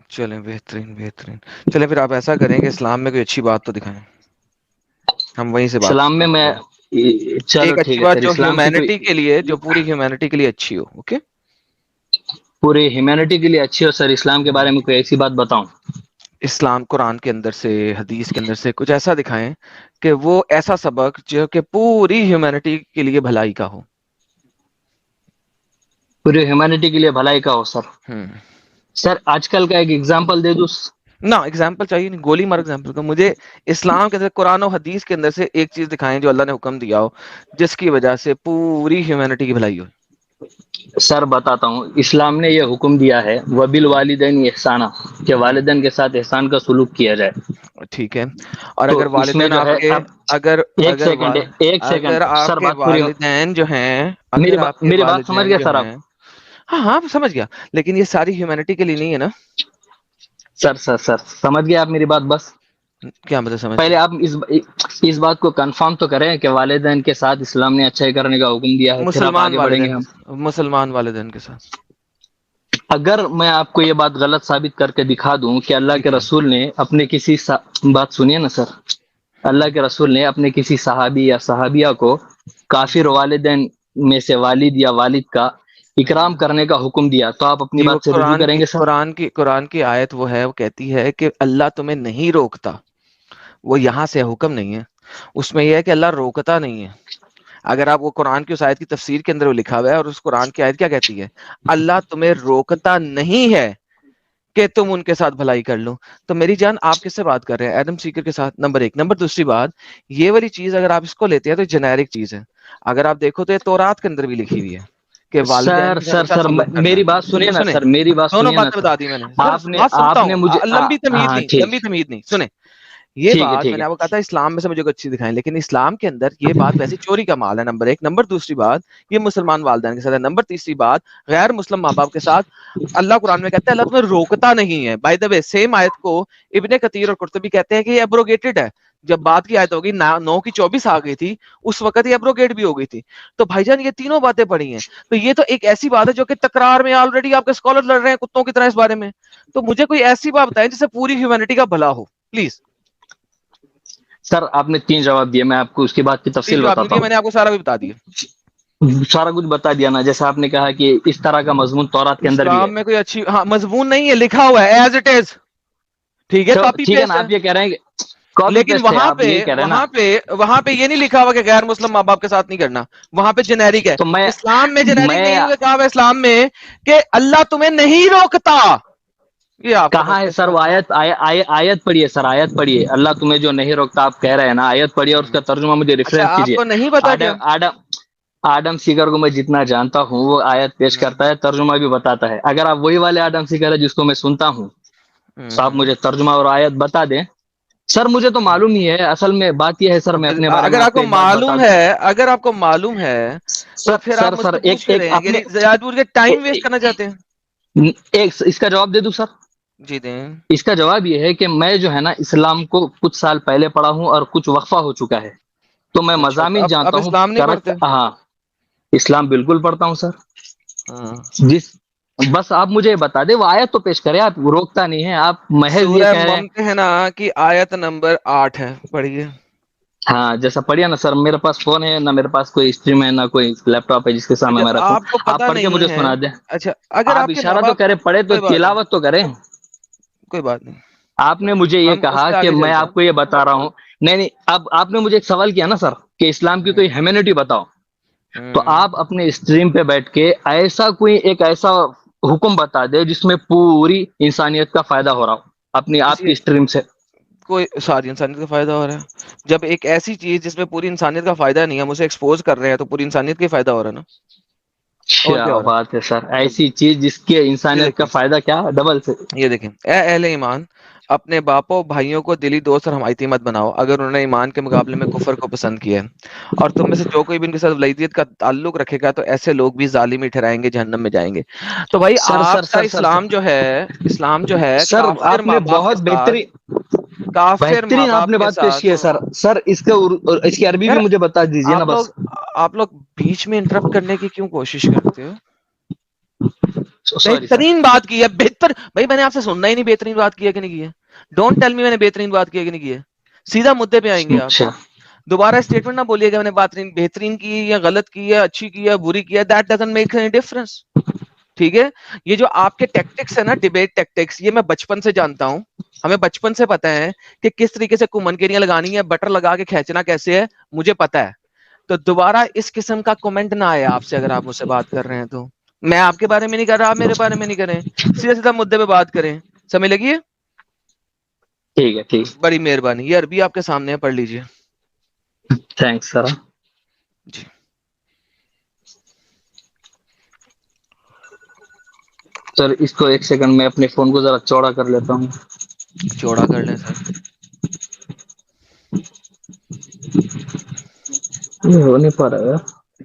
چلیں بہترین بہترین. چلیں پھر آپ ایسا کریں کہ اسلام میں کوئی اچھی بات تو دکھائیں، ہم وہیں سے بات اسلام میں کرتے ہیں. چلو ایک ٹھیک اچھی ہے بات سر، جو اسلام کی کوئی ہیومینٹی کے لیے، جو پوری ہیومینٹی کے لیے اچھی ہو. اوکے، پوری ہیومینٹی کے لیے اچھی ہو سر. اسلام کے بارے میں کوئی ایسی بات بتاؤں؟ اسلام قرآن کے اندر سے، حدیث کے اندر سے کچھ ایسا دکھائیں کہ وہ ایسا سبق جو کہ پوری ہیومینٹی کے لیے بھلائی کا ہو. پوری ہیومینٹی کے لیے بھلائی کا ہو سر. سر آج کل کا ایک ایگزامپل دے دوں. نہ ایگزامپل چاہیے نہیں، گولی مار ایگزامپل کا. مجھے اسلام کے اندر قرآن و حدیث کے اندر سے ایک چیز دکھائیں جو اللہ نے حکم دیا ہو، جس کی وجہ سے پوری ہیومینٹی کی بھلائی ہو. سر بتاتا ہوں، اسلام نے یہ حکم دیا ہے وَبِالْوَالِدَيْنِ إِحْسَانًا، کہ والدین کے ساتھ احسان کا سلوک کیا جائے. ٹھیک ہے، اور تو اگر اس میں والدین جو آپ ہے کے اب اگر ایک اگر سیکنڈ آپ سر کے بات پوری ہو. والدین جو ہیں، اگر آپ کے میری بات سمجھ والدین گئے جو سر آپ؟ ہیں، ہاں ہاں سمجھ گیا، لیکن یہ ساری ہیومینٹی کے لیے نہیں ہے نا. سر سمجھ گئے آپ میری بات؟ بس کیا مطلب سمجھ پہلے گیا؟ آپ اس بات کو کنفرم تو کریں کہ والدین کے ساتھ اسلام نے اچھائی کرنے کا حکم دیا ہے، پھر آپ مسلمان آگے بڑھیں گے. والدین ہم کے ساتھ، مسلمان والدین کے ساتھ. اگر میں آپ کو یہ بات غلط ثابت کر کے دکھا دوں کہ اللہ کے ٹھیک ہے. رسول نے اپنے کسی بات سنیے نا سر، اللہ کے رسول نے اپنے کسی صحابی یا صحابیہ کو کافر والدین میں سے والد یا والد کا اکرام کرنے کا حکم دیا، تو آپ اپنی جی وہ بات سے رجوع کریں گے سر؟ قرآن کی آیت وہ ہے، وہ کہتی ہے کہ اللہ تمہیں نہیں روکتا، وہ یہاں سے حکم نہیں ہے، اس میں یہ ہے کہ اللہ روکتا نہیں ہے. اگر آپ وہ قرآن کی اس آیت کی تفسیر کے اندر وہ لکھا ہوا ہے، اور اس قرآن کی آیت کیا کہتی ہے؟ اللہ تمہیں روکتا نہیں ہے کہ تم ان کے ساتھ بھلائی کر لو. تو میری جان آپ کس سے بات کر رہے ہیں؟ ایڈم سیکر کے ساتھ، نمبر ایک. نمبر دوسری بات، یہ والی چیز اگر آپ اس کو لیتے ہیں تو جنیرک چیز ہے. اگر آپ دیکھو تو یہ تورات کے اندر بھی لکھی ہوئی ہے کہ والدین کے ساتھ اچھا سلوک کرنا میری ہے. بات سنیے نا سنیں، سر، میری بات دونوں سنیے نا باتیں سر. بتا دی میں نے. سر بات سنتا آپ نے ہوں، مجھے لمبی تمہید ہاں نہیں، ٹھیک لمبی تمہید نہیں. سنیں، یہ ٹھیک ہے بات ٹھیک میں نے ہے آپ کو کہا تھا اسلام میں سے مجھے کوئی اچھی دکھائیں، لیکن اسلام کے اندر یہ بات ویسے چوری کا مال ہے، نمبر ایک. نمبر دوسری بات، یہ مسلمان والدین کے ساتھ ہے. نمبر تیسری بات، غیر مسلم ماں باپ کے ساتھ اللہ قرآن میں کہتا ہے اللہ تمہیں روکتا نہیں ہے. بائی دا وے سیم آیت کو ابن کثیر اور قرطبی کہتے ہیں کہ یہ ایبروگیٹڈ ہے. جب بات کی آیت ہوگی 9 کی 24 آ گئی تھی، اس وقت یہ ایبروگیٹ بھی ہو گئی تھی. تو بھائی جان یہ تینوں باتیں پڑھی ہیں، تو یہ تو ایک ایسی بات ہے جو کہ تکرار میں آلریڈی آپ کے اسکالر لڑ رہے ہیں کتوں کی طرح اس بارے میں. تو مجھے کوئی ایسی بات بتائیں جس سے پوری ہیومینٹی کا بھلا ہو پلیز. سر آپ نے 3 جواب دیے، میں آپ کو اس کے بعد کی تین تفصیل جواب نہیں بتاتا دیا میں نے، آپ کو سارا بھی بتا دیا. ہوں. سارا کچھ بتا دیا نا. جیسا آپ نے کہا کہ اس طرح کا مضمون تورات کے اندر بھی ہے. اسلام میں کوئی اچھی مضمون نہیں ہے، لکھا ہوا ہے ایز اٹ از. ٹھیک ہے، کاپی ٹھیک ہے نا، پیسٹ ہے. آپ یہ کہہ رہے ہیں کہ کاپی لیکن پیسٹ ہے، آپ یہی کہہ رہے ہیں نا. وہاں پہ یہ نہیں لکھا ہوا کہ غیر مسلم ماں باپ کے ساتھ نہیں کرنا، وہاں پہ جنیرک ہے. تو اسلام میں جنیرک میں نہیں ہے، کہا ہوا اسلام میں کہ اللہ تمہیں نہیں روکتا. یہ آپ کہاں ہے سر وہ آیت پڑھیے سر، آیت پڑھیے. اللہ تمہیں جو نہیں روکتا آپ کہہ رہے ہیں نا، آیت پڑھیے اور اس کا ترجمہ مجھے اچھا ریفرنس آپ کیجیے. کو نہیں پتا کیا؟ آدم سیگر کو میں جتنا جانتا ہوں وہ آیت پیش کرتا ہے، ترجمہ بھی بتاتا ہے. اگر آپ وہی والے آدم سیگر ہے جس کو میں سنتا ہوں تو آپ مجھے ترجمہ اور آیت بتا دیں. سر مجھے تو معلوم ہی ہے، اصل میں بات یہ ہے سر، میں اپنے بارے میں اگر آپ کو ایک بات بتا آپ کو معلوم ہے تو پھر آپ مجھ سر سے پوچھ کیوں رہے ہیں؟ اپنے یعنی ٹائم ویسٹ کرنا چاہتے ہیں؟ اس کا جواب دے دوں سر. جی دیں. اس کا جواب یہ ہے کہ میں جو ہے نا اسلام کو کچھ سال پہلے پڑھا ہوں اور کچھ وقفہ ہو چکا ہے، تو میں اچھا تو مضامین اب جانتا ہوں. اسلام نہیں کریکٹ، پڑھتے؟ ہاں اسلام بالکل پڑھتا ہوں سر. ہاں بس آپ مجھے بتا دیں وہ آیت تو پیش کرے, آپ روکتا نہیں ہے, آپ محض یہ سورہ کہہ رہے ہیں. ممتحنہ کی آیت نمبر 8 ہے, پڑھیے. ہاں جیسا پڑھیا نا سر, میرے پاس فون ہے نہ میرے پاس کوئی اسٹریم ہے نہ کوئی لیپ ٹاپ ہے جس کے سامنے اچھا میں رکھوں. آپ کو آپ پتہ پڑھ کے نہیں مجھے ہے. سنا دیں. اچھا اگر آپ آپ کے ماں اشارہ تو باپ, کرے, پڑھے تو کوئی بات نہیں, تلاوت تو کریں. کوئی بات نہیں, آپ نے مجھے یہ ہم اس کہا سے کہ آگے میں چلتے آپ کو یہ بتا رہا ہوں. نہیں, اب آپ نے مجھے ایک سوال کیا نا سر کہ اسلام کی ہیں. کوئی ہیومینٹی بتاؤ, تو ہوں. آپ اپنے اسٹریم پہ بیٹھ کے ایسا کوئی ایک ایسا حکم بتا دے جس میں پوری انسانیت کا فائدہ ہو رہا ہو اپنی آپ کی اسٹریم سے. کوئی ساری انسانیت کا فائدہ ہو رہا ہے. جب ایک ایسی چیز جس میں پوری انسانیت کا فائدہ نہیں ہے ہم اسے ایکسپوز کر رہے ہیں تو پوری انسانیت کا فائدہ ہو رہا ہے نا. اور کیا کیا ہو رہا بات ہے سر, ہے؟ ایسی چیز جس کے یہ انسانیت کا دیکھیں, فائدہ کیا ڈبل سے. یہ دیکھیں, اے اہل ایمان, اپنے باپوں بھائیوں کو دلی دوست اور حمایتی مت بناؤ اگر انہوں نے ایمان کے مقابلے میں کفر کو پسند کیا ہے, اور تم میں سے جو کوئی بھی ان کے ساتھ ولیدیت کا تعلق رکھے گا تو ایسے لوگ بھی ظالم ہی ٹھہرائیں گے, جہنم میں جائیں گے. تو بھائی سر سر آپ کا سر سر اسلام سر جو ہے, اسلام جو ہے سر کافر آپ ماں نے باپ کے بہت ساتھ, کافر ماں بہترین آپ باپ نے کے بات پیش ساتھ. کی ہے سر. سر اس کی عربی یار بھی مجھے بتا دیجئے نا آپ بس. لوگ آپ لوگ بیچ میں انٹرپٹ کرنے کی کیوں کوشش کرتے ہو؟ Sorry sir. بہترین بات کی ہے, بہتر بھائی میں نے آپ سے سننا ہی نہیں بہترین بات کی ہے کہ نہیں کی ہے. ڈونٹ ٹیل می میں نے بہترین بات کی ہے کہ نہیں کی ہے. سیدھا مدے پہ آئیں گے آپ. اچھا دوبارہ اسٹیٹمنٹ نہ بولیے گا میں نے بہترین کی یا غلط کی یا اچھی کی یا بری کی ہے. That doesn't make any difference. ٹھیک ہے, یہ جو آپ کے ٹیکٹکس ہے نا, ڈیبیٹ ٹیکٹکس, یہ میں بچپن سے جانتا ہوں. ہمیں بچپن سے پتا ہے کہ کس طریقے سے کومنکیریاں لگانی ہے, بٹر لگا کے کھینچنا کیسے ہے, مجھے پتا ہے. تو دوبارہ اس قسم کا کومنٹ نہ آئے آپ سے اگر آپ مجھ سے بات کر رہے ہیں تو. میں آپ کے بارے میں نہیں کر رہا, آپ میرے بارے میں نہیں کریں, سیدھا سیدھا مدے پہ بات کریں. سمجھ لگی ہے؟ ٹھیک ہے, ٹھیک, بڑی مہربانی. یہ عربی آپ کے سامنے ہے, پڑھ لیجئے. تھینکس سر. جی سر اس کو ایک سیکنڈ میں اپنے فون کو ذرا چوڑا کر لیتا ہوں. چوڑا کر لیں سر. یہ ہو نہیں پا رہا ہے,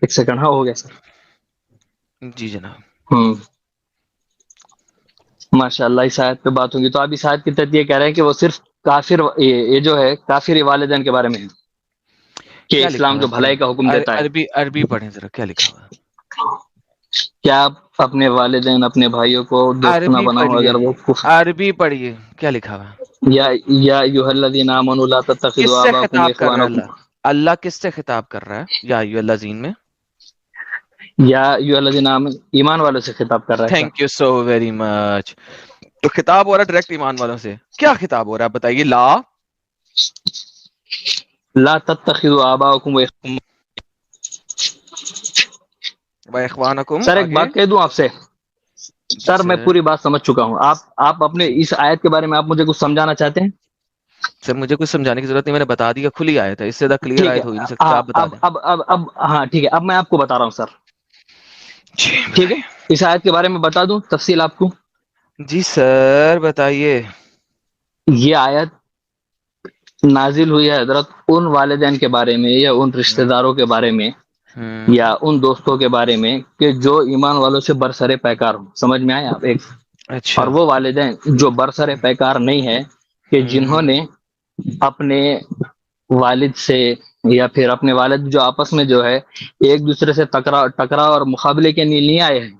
ایک سیکنڈ. ہاں ہو گیا سر. جی جناب. ماشاء اللہ اس آیت پہ بات ہوگی. تو آپ اس آیت کے تحت یہ کہہ رہے ہیں کہ وہ صرف کافر, یہ جو ہے کافر والدین کے بارے میں ہے کہ کیا لکھا اسلام ہوا جو بھلائی کا حکم ہے؟ دیتا ہے. عربی پڑھیں ذرا, کیا لکھا ہوا ہے؟ کیا آپ اپنے والدین اپنے بھائیوں کو دوست نہ عربی بناؤ پڑھیے, اگر وہ عربی پڑھیے, کیا لکھا ہوا ہے؟ یا ایھا الذین آمنوا لا کس تتخذوا سے آباءکم خطاب کر رہا ہے واخوانکم. اللہ؟ اللہ کس سے خطاب کر رہا ہے یا ایھا الذین میں؟ یا ایھا الذین آمنوا, ایمان والوں سے خطاب کر رہا ہے. Thank you so very much. تو خطاب ہو رہا ہے ڈائریکٹ ایمان والوں سے. کیا خطاب ہو رہا ہے بتائیے؟ لا تتخذوا آباءکم واخوانکم. سر ایک آگے بات کہہ دوں آپ سے. جی سر میں سر. پوری بات سمجھ چکا ہوں. آپ اپنے اس آیت کے بارے میں آپ مجھے کچھ سمجھانا چاہتے ہیں؟ سر مجھے کچھ سمجھانے کی ضرورت نہیں, میں نے بتا دیا, کھلی آیت ہے, اس سے زیادہ کلیئر ٹھیک ہے, آیت ہو ہی نہیں سکتی. ہاں آپ بتا دیں. اب ہاں ٹھیک ہے, اب میں آپ کو بتا رہا ہوں سر. جی ٹھیک ہے, بتائیے. اس آیت کے بارے میں بتا دوں تفصیل آپ کو. جی سر بتائیے. یہ آیت نازل ہوئی ہے حضرت ان والدین کے بارے میں یا ان رشتہ داروں کے بارے میں یا ان دوستوں کے بارے میں کہ جو ایمان والوں سے برسر پیکار ہوں. سمجھ میں آئے آپ ایک؟ اور اچھا. وہ والدین جو برسر پیکار نہیں ہے کہ جنہوں نے اپنے والد سے یا پھر اپنے والد جو آپس میں جو ہے ایک دوسرے سے ٹکراؤ اور مقابلے کے لیے آئے ہیں.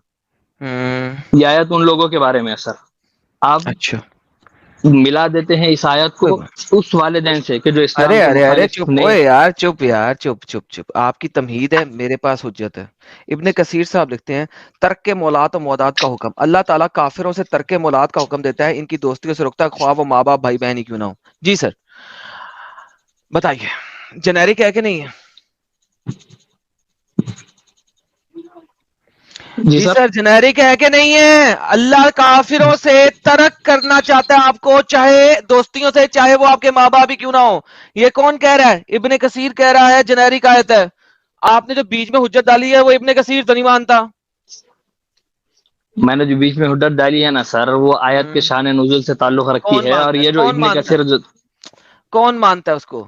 یہ آیت ان لوگوں کے بارے میں ہے سر. آپ اچھا. ملا دیتے ہیں اس آیت کو اس والدین سے کہ جو اسلام ارے کے ارے ارے مخالف چپ نے. ہوئے یار, چپ یار, چپ چپ چپ. آپ کی تمہید ہے, میرے پاس حجت ہے. ابن کثیر صاحب لکھتے ہیں ترک مولات و مودات کا حکم. اللہ تعالیٰ کافروں سے ترک مولات کا حکم دیتا ہے, ان کی دوستیوں سے رکتا ہے خواہ وہ ماں باپ بھائی بہن ہی کیوں نہ ہو. جی سر بتائیے, جنیرک ہے کہ نہیں ہے؟ جی سر جنیرک ہے کہ نہیں ہے؟ اللہ کافروں سے ترک کرنا چاہتا ہے آپ کو, چاہے دوستیوں سے, چاہے وہ آپ کے ماں باپ ہی کیوں نہ ہو. یہ کون کہہ رہا ہے؟ ابن کثیر کہہ رہا ہے جنیرک آیت ہے. آپ نے جو بیچ میں حجت ڈالی ہے وہ ابن کثیر تو نہیں مانتا. میں نے جو بیچ میں حجت ڈالی ہے نا سر, وہ آیت کے شان نزول سے تعلق رکھتی کون ہے. اور مانتا ہے؟ یہ جو کون ابن مانتا ہے؟ کثیر کون مانتا ہے اس کو؟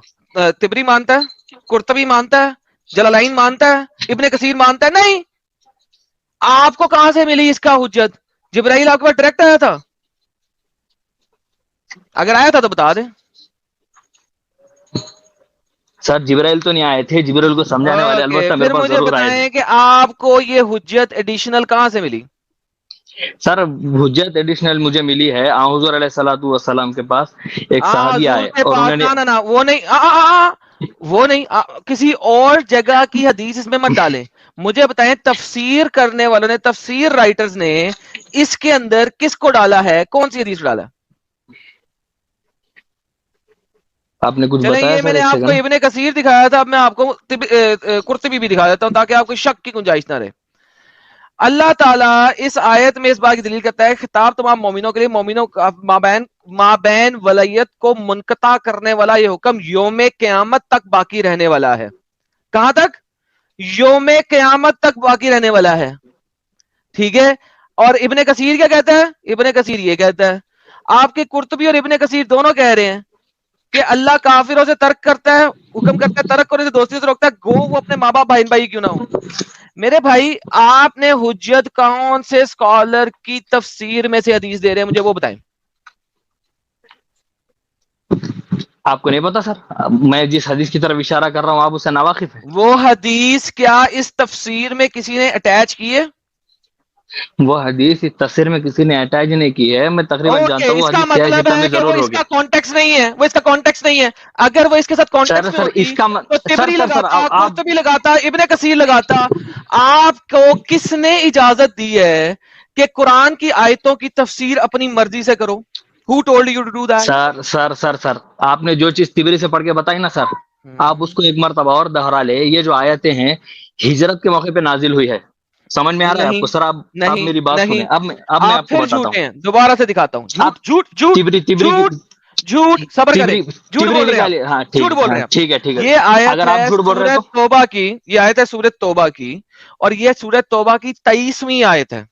طبری مانتا ہے, قرطبی مانتا ہے, جلالین مانتا ہے, ابن کثیر مانتا ہے؟ نہیں. آپ کو کہاں سے ملی اس کا حجت؟ جبرائیل آپ کے پاس ڈائریکٹ آیا تھا؟ اگر آیا تھا تو بتا دیں. سر جبرائیل تو نہیں آئے تھے, جبرائیل کو سمجھانے والے اوکے, البتہ میرے پھر پاس مجھے ضرور آئے تھے. بتائیں کہ آپ کو یہ حجت ایڈیشنل کہاں سے ملی؟ سر حجت ایڈیشنل مجھے ملی ہے، حضور علیہ الصلوۃ والسلام کے پاس ایک صحابی آئے اور انہوں نے وہ نہیں کسی اور جگہ کی حدیث اس میں مت ڈالیں، مجھے بتائیں تفسیر کرنے والوں نے، تفسیر رائٹرز نے اس کے اندر کس کو ڈالا ہے، کون سی حدیث ڈالا؟ آپ نے کچھ بتایا یہ میں نے آپ کو ابن کثیر دکھایا تھا، اب میں آپ کو قرطبی بھی دکھا دیتا ہوں تاکہ آپ کو شک کی گنجائش نہ رہے۔ اللہ تعالیٰ اس آیت میں اس بات کی دلیل کرتا ہے خطاب تمام مومنوں کے لیے، مومنوں مابین ولیت کو منقطع کرنے والا یہ حکم یوم قیامت تک باقی رہنے والا ہے۔ کہاں تک؟ یوم قیامت تک باقی رہنے والا ہے، ٹھیک ہے۔ اور ابن کثیر کیا کہتا ہے؟ ابن کثیر یہ کہتا ہے، آپ کے قرطبی اور ابن کثیر دونوں کہہ رہے ہیں کہ اللہ کافروں سے ترک کرتا ہے، حکم کرتا ہے ترک کرنے سے، دوستی سے روکتا ہے، گو وہ اپنے ماں باپ بہن بھائی کیوں نہ ہو۔ میرے بھائی آپ نے حجت کون سے اسکالر کی تفسیر میں سے حدیث دے رہے ہیں مجھے وہ بتائیں۔ آپ کو نہیں پتا سر؟ میں جس حدیث کی طرف اشارہ کر رہا ہوں آپ اسے ناواقف ہیں؟ وہ حدیث کیا اس تفسیر میں کسی نے اٹیچ کی ہے؟ وہ حدیث اس تفسیر میں کسی نے اٹیچ نہیں کی ہے، میں تقریباً جانتا ہوں وہ حدیث کیا ہے، مطلب ہے کہ وہ اس کا کانٹیکس نہیں ہے، وہ اس کا کانٹیکس نہیں ہے۔ اگر وہ اس کے ساتھ کانٹیکس میں ہوتی تو طبری لگاتا، قرطبی لگاتا، ابن کثیر لگاتا۔ آپ کو کس نے اجازت دی ہے کہ قرآن کی آیتوں کی تفسیر اپنی مرضی سے کرو؟ Who told you to do that؟ سر آپ نے جو چیز طبری سے پڑھ کے بتائی نا سر، آپ اس کو ایک مرتبہ اور دہرا لے۔ یہ جو آیتیں ہیں ہجرت کے موقع پہ نازل ہوئی ہے، سمجھ میں آ رہا ہے آپ کو؟ سر آپ میری بات سنیں، اب میں آپ کو بتاتا ہوں، دوبارہ سے دکھاتا ہوں۔ جھوٹ صبر کریں، جھوٹ بول رہے ہیں، ہاں جھوٹ بول رہے ہیں، ٹھیک ہے یہ آیت ہے سورۃ توبہ کی، یہ آیت ہے سورۃ توبہ کی، اور یہ سورۃ توبہ کی 23ویں آیت ہے،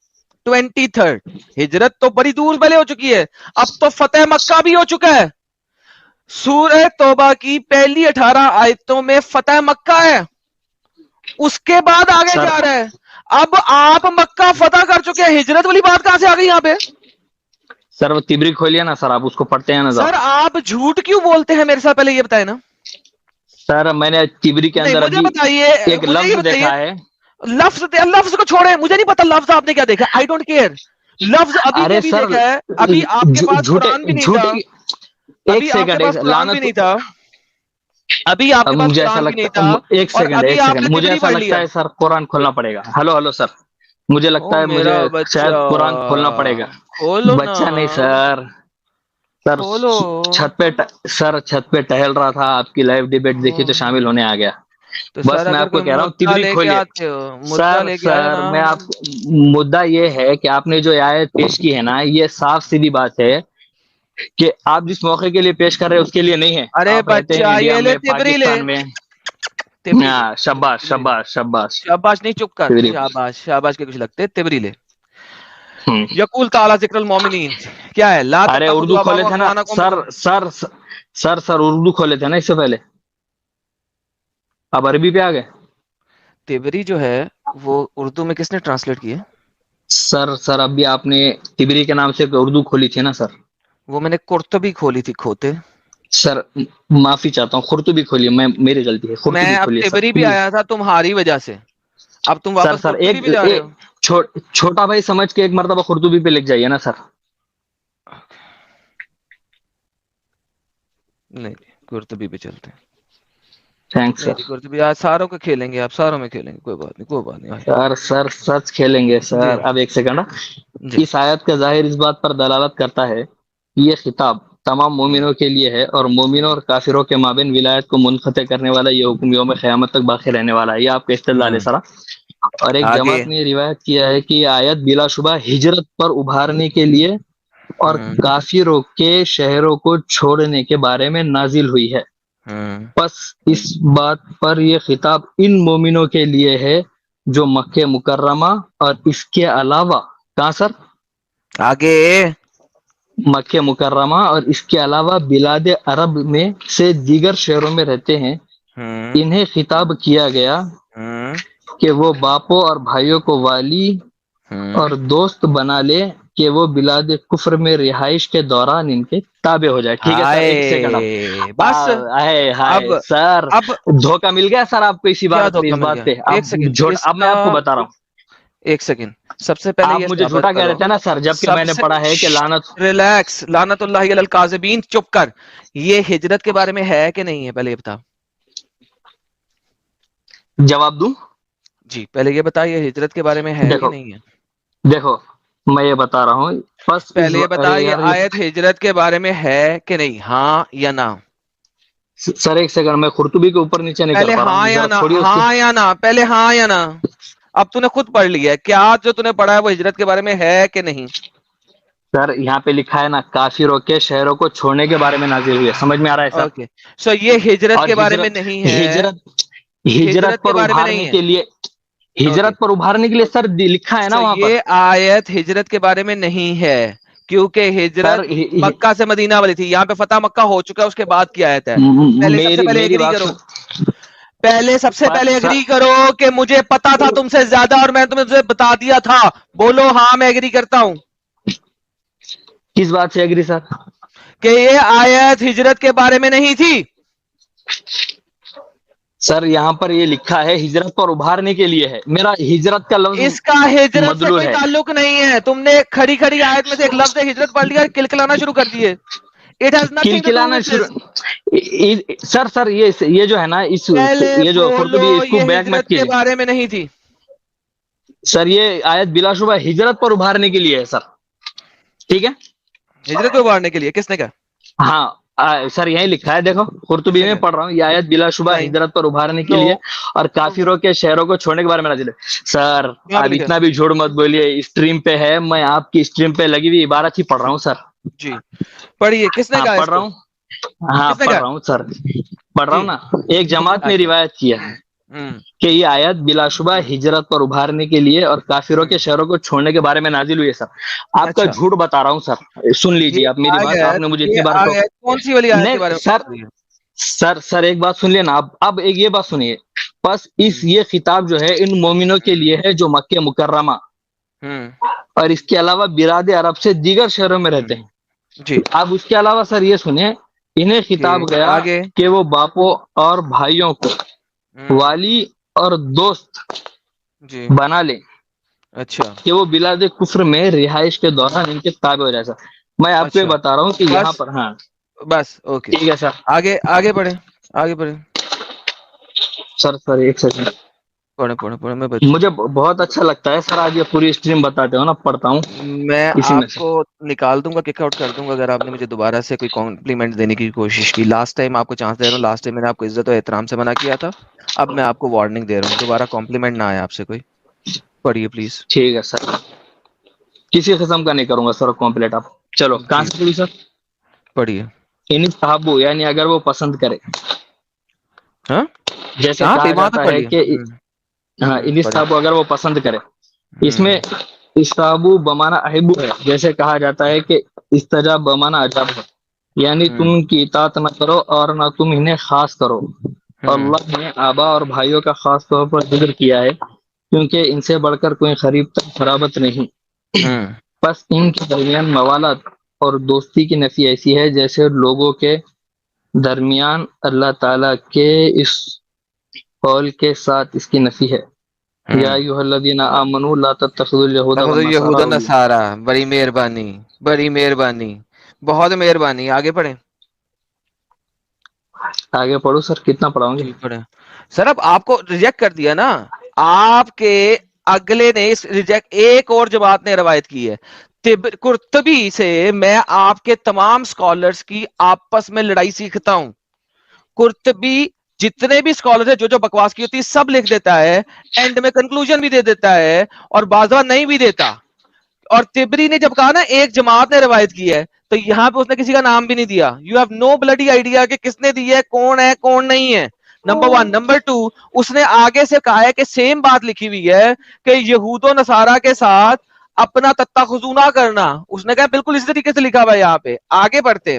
23rd۔ ہجرت تو بڑی دور پہلے ہو چکی ہے، اب تو فتح مکہ بھی ہو چکا ہے۔ سورۃ توبہ کی پہلی 18 آیتوں میں فتح مکہ ہے، اس کے بعد آگے جا رہا ہے۔ اب آپ مکہ فتح کر چکے ہیں، ہجرت والی بات کہاں سے آ گئی یہاں پہ؟ سر وہ تبری کھولیے نا سر، آپ اس کو پڑھتے ہیں نا سر۔ آپ جھوٹ کیوں بولتے ہیں میرے ساتھ؟ پہلے یہ بتائیں نا سر، میں نے تبری کے اندر ابھی ایک لفظ دیکھا ہے۔ لفظ کو چھوڑیں، مجھے نہیں پتا لفظ آپ نے کیا دیکھا، آئی ڈونٹ کیئر۔ لفظ ابھی بھی دیکھا ہے، ابھی آپ کے پاس قرآن بھی نہیں تھا، ایک سیکنڈ نہیں تھا، ابھی آپ کے پاس قرآن بھی نہیں تھا، ایک سیکنڈ مجھے ایسا لگتا ہے سر قرآن کھولنا پڑے گا۔ ہلو سر، مجھے لگتا ہے مجھے شاید قرآن کھولنا پڑے گا۔ بچہ نہیں سر، چھت پہ ٹہل رہا تھا، آپ کی لائیو ڈیبیٹ دیکھی تو شامل ہونے آ گیا۔ بس میں آپ کو کہہ رہا ہوں تبری کھولیے سر۔ میں آپ مدعا یہ ہے کہ آپ نے جو آیت پیش کی ہے نا، یہ صاف سیدھی بات ہے کہ آپ جس موقع کے لیے پیش کر رہے ہیں اس کے لیے نہیں ہے۔ ارے بچہ یہ لے تبری لے، شاباش نہیں چپ کر، شاباش کے کچھ لگتے، تبری لے۔ یقول تعالی ذکر المومنین کیا ہے؟ لا ارے اردو کھولے تھے نا سر اردو کھولے تھے نا اس سے پہلے، اب عربی پہ آ گئے۔ تبری جو ہے وہ اردو میں کس نے ٹرانسلیٹ کی ہے؟ سر ابھی آپ نے تبری کے نام سے اردو کھولی تھی نا سر؟ وہ میں نے قرطبی کھولی تھی کھوتے۔ سر معافی چاہتا ہوں، قرطبی کھولی، میری غلطی ہے۔ میں اب تبری بھی آیا تھا تمہاری وجہ سے، اب تم واپس قرطبی بھی جا رہے ہو۔ چھوٹا بھائی سمجھ کے ایک مرتبہ قرطبی پہ لکھ جائیے نا سر۔ نہیں قرطبی پہ چلتے ہیں۔ تھینکس سر۔ قرطبی آج ساروں کے کھیلیں گے، آپ ساروں میں کھیلیں گے، کوئی بات نہیں سر سچ کھیلیں گے سر۔ اب ایک سیکنڈ، اس آیت کا ظاہر اس بات پر دلالت کرتا ہے یہ خطاب تمام مومنوں کے لیے ہے، اور مومنوں اور کافروں کے مابین ولایت کو منقطع کرنے والا یہ حکم یوم قیامت تک باقی رہنے والا ہے۔ یہ آپ کا استدلال ہے سر۔ اور ایک جماعت نے روایت کیا ہے کہ یہ آیت بلا شبہ ہجرت پر ابھارنے کے لیے اور کافروں کے شہروں کو چھوڑنے کے بارے میں نازل ہوئی ہے۔ پس اس بات پر یہ خطاب ان مومنوں کے لیے ہے جو مکہ مکرمہ اور اس کے علاوہ، کہاں سر؟ آگے مکہ مکرمہ اور اس کے علاوہ بلاد عرب میں سے دیگر شہروں میں رہتے ہیں، انہیں خطاب کیا گیا کہ وہ باپوں اور بھائیوں کو والی اور دوست بنا لے کہ وہ بلاد کفر میں رہائش کے دوران ان کے تابع ہو جائے۔ ٹھیک ہے سر، ایک سیکنڈ بس سر، دھوکہ مل گیا سر آپ کو اسی بات پہ۔ اب میں آپ کو بتا رہا ہوں، ایک سیکنڈ, سب سے پہلے آپ مجھے جھوٹا کہہ رہے تھے نا سر, جبکہ میں نے پڑھا ہے کہ لعنت, ریلیکس, لعنت اللہ علی الکاذبین, چپ کر. یہ ہجرت کے بارے میں ہے کہ نہیں ہے, پہلے یہ بتا. جواب دوں؟ جی پہلے یہ بتا, یہ ہجرت کے بارے میں ہے کہ نہیں ہے. دیکھو میں یہ بتا رہا ہوں, بس پہلے یہ بتا, یہ آیت ہجرت کے بارے میں ہے کہ نہیں, ہاں یا نہ. سر ایک سیکنڈ, میں قرطبی کے اوپر نیچے نہیں پہلے کر پا رہا ہوں, ہاں یا نہ, چھوڑیے اس کی. ہاں یا نہ, پہلے ہاں یا نہ. اب تو نے خود پڑھ لیا ہے, کیا جو تو نے پڑھا ہے وہ ہجرت کے بارے میں ہے کہ نہیں؟ سر یہاں پہ لکھا ہے نا, کافروں کے شہروں کو چھوڑنے کے بارے میں نازل ہوئی ہے, سمجھ میں آ رہا ہے سر؟ اوکے, سو یہ ہجرت اور کے بارے میں نہیں ہے, ہجرت پر ابھارنے کے لیے, ہجرت پر ابھارنے کے لیے سر لکھا ہے نا وہاں پر. یہ آیت ہجرت کے بارے میں نہیں ہے, کیونکہ ہجرت مکہ سے مدینہ والی تھی. یہاں پہ فتح مکہ ہو چکا ہے, اس کے بعد کی آیت ہے. پہلے سب سے پہلے ایگری کرو, پہلے سب سے پہلے ایگری کرو کہ مجھے پتا تھا تم سے زیادہ اور میں تمہیں بتا دیا تھا. بولو ہاں میں ایگری کرتا ہوں. کس بات سے ایگری سر؟ کہ یہ آیت ہجرت کے بارے میں نہیں تھی. سر یہاں پر یہ لکھا ہے ہجرت پر ابھارنے کے لیے ہے, میرا ہجرت کا لفظ اس کا ہجرت سے کوئی تعلق نہیں ہے. تم نے کھڑی کھڑی آیت میں سے ایک لفظ ہجرت پڑھ لیا, کلکلانا شروع کر دیے. It has nothing to do with this. سر یہ جو ہے نا, یہ جو قرطبی, اس کو بیک مت کیجیے. کے بارے میں نہیں تھی سر یہ آیت بلا شبہ ہجرت پر ابھارنے کے لیے ہے سر, ٹھیک ہے؟ ہجرت کو ابھارنے کے لیے کس نے کہا؟ ہاں سر یہی لکھا ہے, دیکھو قرطبی میں پڑھ رہا ہوں, یہ آیت بلا شبہ ہجرت پر ابھارنے کے لیے اور کافروں کے شہروں کو چھوڑنے کے بارے میں نازل ہے. سر اب اتنا بھی جھوٹ مت بولیے, اسٹریم پہ ہے, میں آپ کی اسٹریم پہ لگی ہوئی عبارت ہی پڑھ رہا ہوں سر. جی پڑھیے, کس نے کہا؟ پڑھ رہا ہوں, ہاں پڑھ رہا ہوں سر, پڑھ رہا ہوں نا. ایک جماعت نے روایت کیا ہے کہ یہ آیت بلا شبہ ہجرت پر ابھارنے کے لیے اور کافروں کے شہروں کو چھوڑنے کے بارے میں نازل ہوئی ہے. سر آپ کا جھوٹ بتا رہا ہوں سر, سن لیجیے آپ میری بات, آپ نے مجھے اتنی بار کون سی والی آیت کے بارے میں سر ایک بات سن لیے نا, اب ایک یہ بات سنیے. بس یہ خطاب جو ہے ان مومنوں کے لیے ہے جو مکہ مکرمہ اور اس کے علاوہ بلاد عرب سے دیگر شہروں میں رہتے ہیں. جی اب اس کے علاوہ سر یہ سنیں, انہیں خطاب گیا کہ وہ باپوں اور بھائیوں کو والی اور دوست بنا لیں, اچھا, کہ وہ بلاد کفر میں رہائش کے دوران ان کے تابع ہو جائے. سر میں آپ کو یہ بتا رہا ہوں کہ یہاں پر, ہاں بس اوکے ٹھیک ہے سر, آگے بڑھیں, آگے بڑھیں. سر ایک سیکنڈ, مجھے بہت اچھا لگتا ہے سر, آج یہ پوری اسٹریم بتاتے ہو نا, پڑھتا ہوں میں آپ کو نکال دوں گا, کک آؤٹ کر دوں گا اگر آپ نے مجھے دوبارہ سے کوئی کمپلیمنٹ دینے کی کوشش کی. لاسٹ ٹائم آپ کو چانس دے رہا ہوں, لاسٹ ٹائم میں نے آپ کو عزت و احترام سے منع کیا تھا, اب میں آپ کو وارننگ دے رہا ہوں, دوبارہ کمپلیمنٹ نہ آئے آپ سے کوئی. پڑھیے پلیز. ٹھیک ہے سر, کسی قسم کا نہیں کروں گا سر کمپلیٹ. آپ چلو کہاں سے پڑھی سر؟ پڑھیے. ان صحابو یعنی اگر وہ پسند کرے, جیسے کہا جاتا ہے کہ ہاں ان صحابو اگر وہ پسند کرے, اس میں استابو بمانا احبو ہے, جیسے کہا جاتا ہے کہ استجاب بمانا اجاب ہے, یعنی تم ان کی اطاعت نہ کرو اور نہ تم انہیں خاص کرو. اللہ نے آبا اور بھائیوں کا خاص طور پر ذکر کیا ہے کیونکہ ان سے بڑھ کر کوئی خرابت نہیں. بس ان کے درمیان موالات اور دوستی کی نفی ایسی ہے جیسے لوگوں کے درمیان اللہ تعالی کے اس قول کے ساتھ اس کی نفی ہے. یا ایھا الذین آمنوا لا تتخذوا اليهود والنصارى. بڑی مہربانی, بڑی مہربانی, بہت مہربانی. آگے پڑھیں. آگے پڑھو سر, کتنا پڑھاؤں گے؟ جی پڑھیں سر. اب آپ کو ریجیکٹ کر دیا نا, آپ کے اگلے نے ریجیکٹ, ایک اور جماعت نے روایت کی ہے قرطبی سے. میں آپ کے تمام سکالرز کی آپس میں لڑائی سیکھتا ہوں. قرطبی جتنے بھی سکالر ہے جو بکواس کی ہوتی ہے سب لکھ دیتا ہے, اینڈ میں کنکلوژن بھی دے دیتا ہے, اور بعض بار نہیں بھی دیتا. اور تبری نے جب کہا نا ایک جماعت نے روایت کی ہے, تو یہاں پہ اس نے کسی کا نام بھی نہیں دیا. You have no bloody idea کہ کس نے دی ہے, کون نہیں ہے. نمبر 1. نمبر 2, اس نے آگے سے کہا ہے کہ سیم بات لکھی ہوئی ہے کہ یہود و نصارہ کے ساتھ اپنا تتخذو نہ کرنا. اس نے کہا بالکل اس طریقے سے لکھا ہوا ہے یہاں پہ. آگے بڑھتے,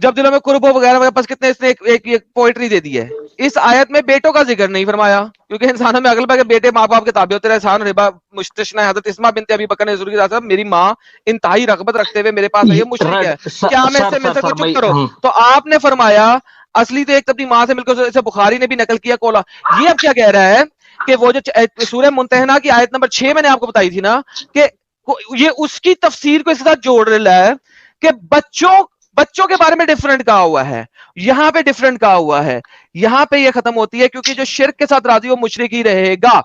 جب دلوں میں قرب وغیرہ وغیرہ, بس کتنے اس نے ایک پوئٹری دے دی ہے. اس آیت میں بیٹوں کا ذکر نہیں فرمایا, کیونکہ انسانوں میں اغلب ہے کہ بیٹے ماں باپ کے تابع ہوتے رہے. احسان ربا مستثنا حضرت اسماء بنت ابی بکر نے حضور کے ساتھ, میری ماں انتہائی رغبت رکھتے ہوئے میرے پاس ہے, یہ مشرک ہے, کیا میں اس سے مل سکتا ہوں؟ چپ کرو. تو آپ نے فرمایا اصلی تو ایک اپنی ماں سے مل کر, اسے بخاری نے بھی نقل کیا کولا. یہ اب کیا کہہ رہا ہے کہ وہ جو سورہ ممتحنہ کی آیت نمبر 6 میں نے آپ کو بتائی تھی نا کہ یہ اس کی تفسیر کو اس کے ساتھ جوڑ رہا ہے کہ بچوں کے بارے میں ڈیفرنٹ کہا ہوا ہے, یہاں پہ ڈیفرنٹ کہا ہوا ہے, یہاں پہ یہ ختم ہوتی ہے کیونکہ جو شرک کے ساتھ راضی وہ مشرک ہی رہے گا.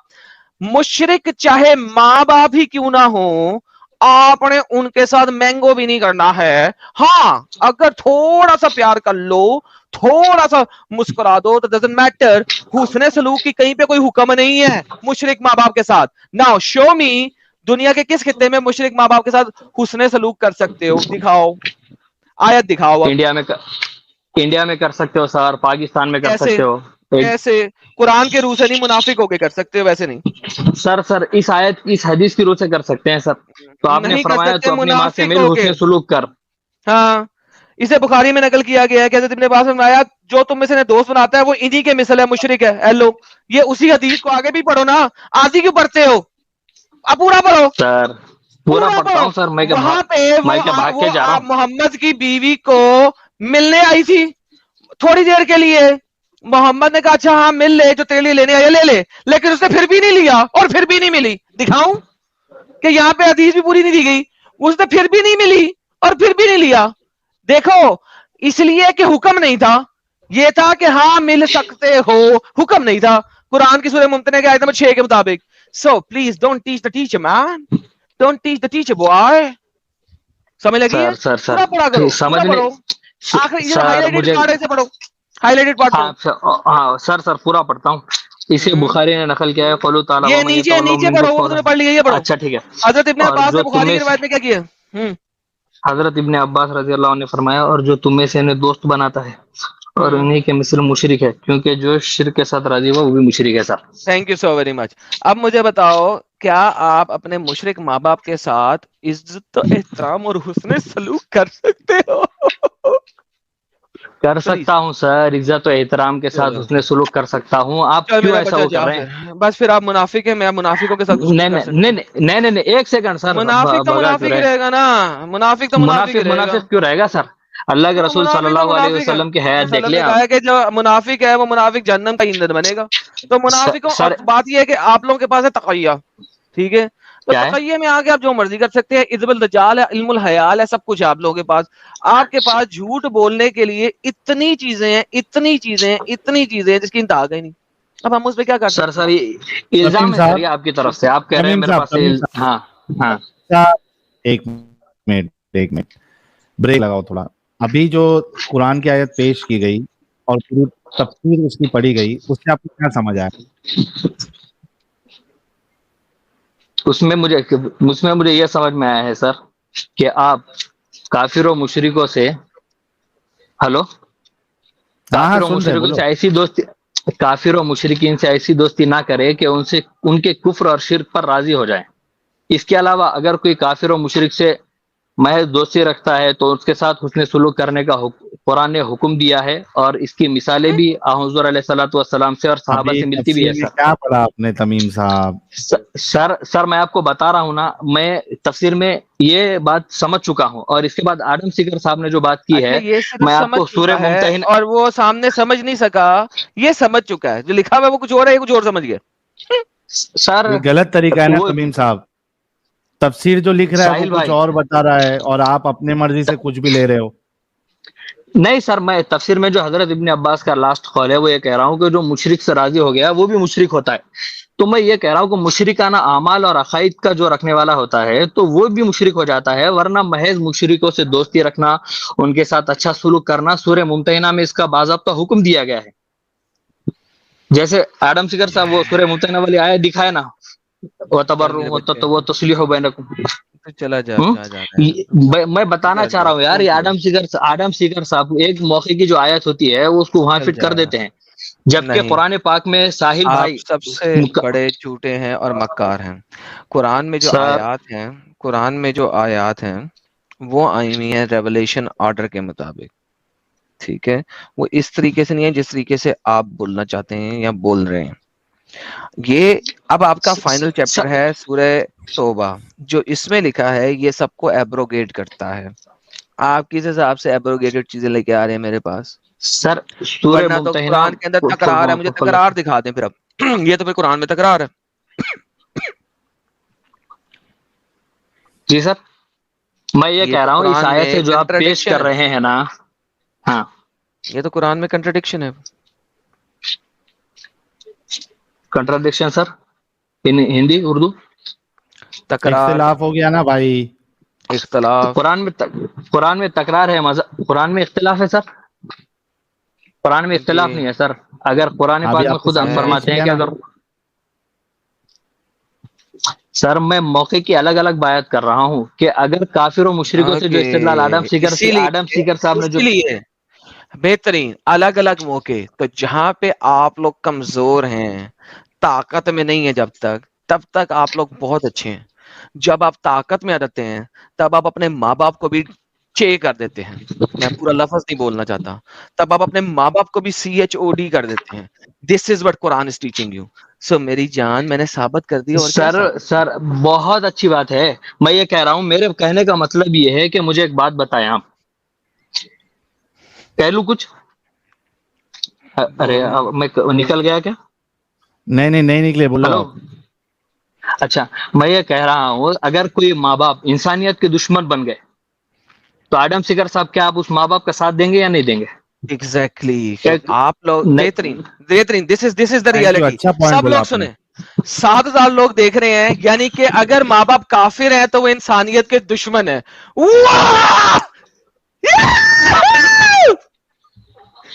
مشرک چاہے ماں باپ ہی کیوں نہ ہو, آپ نے ان کے ساتھ مینگو بھی نہیں کرنا ہے. ہاں اگر تھوڑا سا پیار کر لو, تھوڑا سا مسکرا دو تو ڈزنٹ میٹر. حسن سلوک کی کہیں پہ کوئی حکم نہیں ہے مشرک ماں باپ کے ساتھ. ناؤ شو می دنیا کے کس خطے میں مشرک ماں باپ کے ساتھ حسن سلوک کر سکتے ہو, دکھاؤ, آیت دکھاؤ. انڈیا میں کر سکتے ہو سر, پاکستان میں کر سکتے ہو. ایسے قرآن کے روح سے نہیں, منافق ہو کے کر سکتے ہو, ویسے نہیں سر اس آیت اس حدیث کی روح سے کر سکتے ہیں سر. تو آپ نے فرمایا تو اپنی ماں سے مل حسن سلوک کر. ہاں اسے بخاری میں نقل کیا گیا ہے کہ حضرت ابن عباس نے فرمایا جو تم میں سے دوست بناتا ہے وہ انہی کے مثل ہے, مشرک ہے. ایلو یہ اسی حدیث کو آگے بھی پڑھو نا, آدھی کیوں پڑھتے ہو, اب پورا پڑھو سر. پورا پڑھتا ہوں سر. میں وہاں پہ بھاگ کے جا رہا ہوں. محمد کی بیوی کو ملنے آئی تھی تھوڑی دیر کے لیے, محمد نے کہا اچھا ہاں مل لے, جو تیرے لیے لینے آیا لے لے, لیکن اس نے پھر بھی نہیں لیا اور پھر بھی نہیں ملی. دکھاؤں کہ یہاں پہ حدیث بھی پوری نہیں دی گئی, اس نے پھر بھی نہیں ملی اور پھر بھی نہیں لیا. دیکھو اس لیے کہ حکم نہیں تھا, یہ تھا کہ ہاں مل سکتے ہو, حکم نہیں تھا قرآن کی سورہ ممتنہ کے آیت نمبر 6 کے مطابق. So please don't teach the teacher man, don't teach the teacher boy. سمجھ لگی ہے؟ پورا پڑھا کرو, پورا پڑھو, آخری یہ ہائی لائٹڈ پارٹ سے پڑھو, ہائی لائٹڈ پارٹ پڑھو. ہاں سر پورا پڑھتا ہوں. اسے بخاری نے نقل کیا ہے قولو تعالی. یہ نیچے پڑھو, وہ تم نے پڑھ لیا, یہ پڑھو. اچھا ٹھیک ہے. حضرت ابن عباس نے بخاری کی روایت میں کیا کیا؟ حضرت ابن عباس رضی اللہ عنہ نے فرمایا اور جو تم میں سے انہیں دوست بناتا ہے اور انہی کے مثل مشرک ہے, کیونکہ جو شرک کے ساتھ راضی ہوا وہ بھی مشرک ہے. Sir thank you so very much. اب مجھے بتاؤ کیا آپ اپنے مشرک ماں باپ کے ساتھ عزت و احترام اور حسن سلوک کر سکتے ہو؟ کر سکتا ہوں سر, عزت و احترام کے ساتھ حسن سلوک کر سکتا ہوں. آپ کیوں ایسا وہ کر رہے ہیں؟ بس پھر آپ منافق ہیں, میں منافقوں کے ساتھ نہیں ایک سیکنڈ سر. منافق تو منافق ہی رہے گا نا, منافق تو منافق کیوں رہے گا سر؟ اللہ کے رسول صلی اللہ علیہ وسلم کی حیات دیکھ لیں آپ. کہ جو منافق ہے وہ منافق جہنم کا ایندھن بنے گا. تو منافقوں, بات یہ ہے کہ آپ لوگوں کے پاس ہے تقیہ, ٹھیک ہے, تو تقیہ میں آگے آپ جو مرضی کر سکتے ہیں. عزب الدجال ہے, علم الحیال ہے, سب کچھ ہے آپ لوگوں کے پاس. آپ کے پاس جھوٹ بولنے کے لیے اتنی چیزیں ہیں جس کی انتہا ہی نہیں. اب ہم اس پہ کیا کر سکتے ہیں؟ سر یہ الزام ہے آپ کی طرف سے, آپ کہہ رہے ہیں میرے پاس. ہاں ایک منٹ بریک لگاؤ تھوڑا. ابھی جو قرآن کی آیت پیش کی گئی اور پوری تفسیر اس کی پڑھی گئی, اس سے آپ کو کیا سمجھ آیا؟ اس میں مجھے یہ سمجھ میں آیا ہے سر کہ آپ کافر و مشرکوں سے کافر و مشرکین سے ایسی دوستی نہ کرے کہ ان کے کفر اور شرک پر راضی ہو جائیں. اس کے علاوہ اگر کوئی کافر و مشرک سے محض دوستی رکھتا ہے تو اس کے ساتھ حسن سلوک کرنے کا قرآن نے حکم دیا ہے, اور اس کی مثالیں بھی حضور علیہ الصلوۃ والسلام سے اور صحابہ سے ملتی بھی ہے. سر کیا پڑھا آپ نے تمیم صاحب؟ سر میں آپ کو بتا رہا ہوں نا, میں تفسیر میں یہ بات سمجھ چکا ہوں, اور اس کے بعد آدم سیگر صاحب نے جو بات کی ہے, میں آپ کو سورہ ممتحنہ, اور وہ سامنے سمجھ نہیں سکا, یہ سمجھ چکا ہے, جو لکھا ہوا ہے وہ کچھ اور ہے, کچھ اور سمجھ گیا. سر غلط طریقہ ہے نا تمیم صاحب, تفسیر جو لکھ رہا ہے وہ کچھ اور بتا رہا ہے اور آپ اپنے مرضی سے کچھ بھی لے رہے ہو. نہیں سر, میں تفسیر میں جو حضرت ابن عباس کا لاسٹ قول ہے وہ یہ کہہ رہا ہوں کہ جو مشرک سے راضی ہو گیا وہ بھی مشرک ہوتا ہے. تو میں یہ کہہ رہا ہوں کہ مشرکانہ اعمال اور عقائد کا جو رکھنے والا ہوتا ہے تو وہ بھی مشرک ہو جاتا ہے, ورنہ محض مشرکوں سے دوستی رکھنا, ان کے ساتھ اچھا سلوک کرنا, سورہ ممتحنہ میں اس کا باضابطہ حکم دیا گیا ہے. جیسے آدم سیگر صاحب وہ سورہ ممتحنہ والی آیت دکھائے نا, وہ تصلیح بینکم. چلا جا میں بتانا چاہ رہا ہوں یار, یہ آدم سیگر صاحب ایک موقع کی جو آیت ہوتی ہے وہ اس کو وہاں فٹ کر دیتے ہیں, جبکہ قرآن پاک میں ساحل بھائی سب سے بڑے جھوٹے ہیں اور مکار ہیں. قرآن میں جو آیات ہیں وہ آئی ہوئی ہیں ریولیشن آرڈر کے مطابق, ٹھیک ہے, وہ اس طریقے سے نہیں ہے جس طریقے سے آپ بولنا چاہتے ہیں یا بول رہے ہیں. یہ اب آپ کا فائنل چیپٹر ہے سورہ توبہ, جو اس میں لکھا ہے یہ سب کو ایبروگیٹ کرتا ہے. آپ کس حساب سے ایبروگیٹڈ چیزیں لے کے آ رہے ہیں میرے پاس؟ سر سورہ ممتحنہ تو قرآن کے اندر تکرار ہے, مجھے تکرار دکھا دیں پھر. اب یہ تو پھر قرآن میں تکرار ہے. جی سر میں یہ کہہ رہا ہوں اس آیت سے جو آپ پیش کر رہے ہیں نا, ہاں یہ تو قرآن میں کنٹرڈکشن ہے. کنٹراڈکشن سر ان ہندی اردو تکرار, اختلاف ہو گیا نا بھائی. اختلاف. قرآن میں تکرار ہے, قرآن میں اختلاف ہے سر, قرآن میں اختلاف نہیں ہے سر. اگر قرآن پاک میں خود ہم فرماتے ہیں کہ اگر سر میں موقع کی الگ الگ بات کر رہا ہوں کہ اگر کافر و مشرکوں سے جو استدلال آدم سیکر صاحب نے جو بہترین الگ الگ موقع, تو جہاں پہ آپ لوگ کمزور ہیں, طاقت میں نہیں ہے تب تک آپ لوگ بہت اچھے ہیں. جب آپ طاقت میں آ جاتے ہیں تب آپ اپنے ماں باپ کو بھی چے کر دیتے ہیں, میں پورا لفظ نہیں بولنا چاہتا, تب آپ اپنے ماں باپ کو بھی CHOD کر دیتے ہیں. This is what Quran is teaching you. So میری جان میں نے ثابت کر دی. اور سر بہت اچھی بات ہے. میں یہ کہہ رہا ہوں, میرے کہنے کا مطلب یہ ہے کہ مجھے ایک بات بتائیں آپ, کہہ لوں کچھ؟ ارے میں نکل گیا کیا؟ نہیں نکلے, بولو. اچھا میں یہ کہہ رہا ہوں اگر کوئی ماں باپ انسانیت کے دشمن بن گئے تو آدم سیکر صاحب کیا آپ اس ماں باپ کا ساتھ دیں گے یا نہیں دیں گے؟ ایگزیکٹلی. آپ لوگ بہترین دس از دا ریالٹی. سب لوگ سنیں, 7,000 لوگ دیکھ رہے ہیں, یعنی کہ اگر ماں باپ کافر ہیں تو وہ انسانیت کے دشمن ہیں.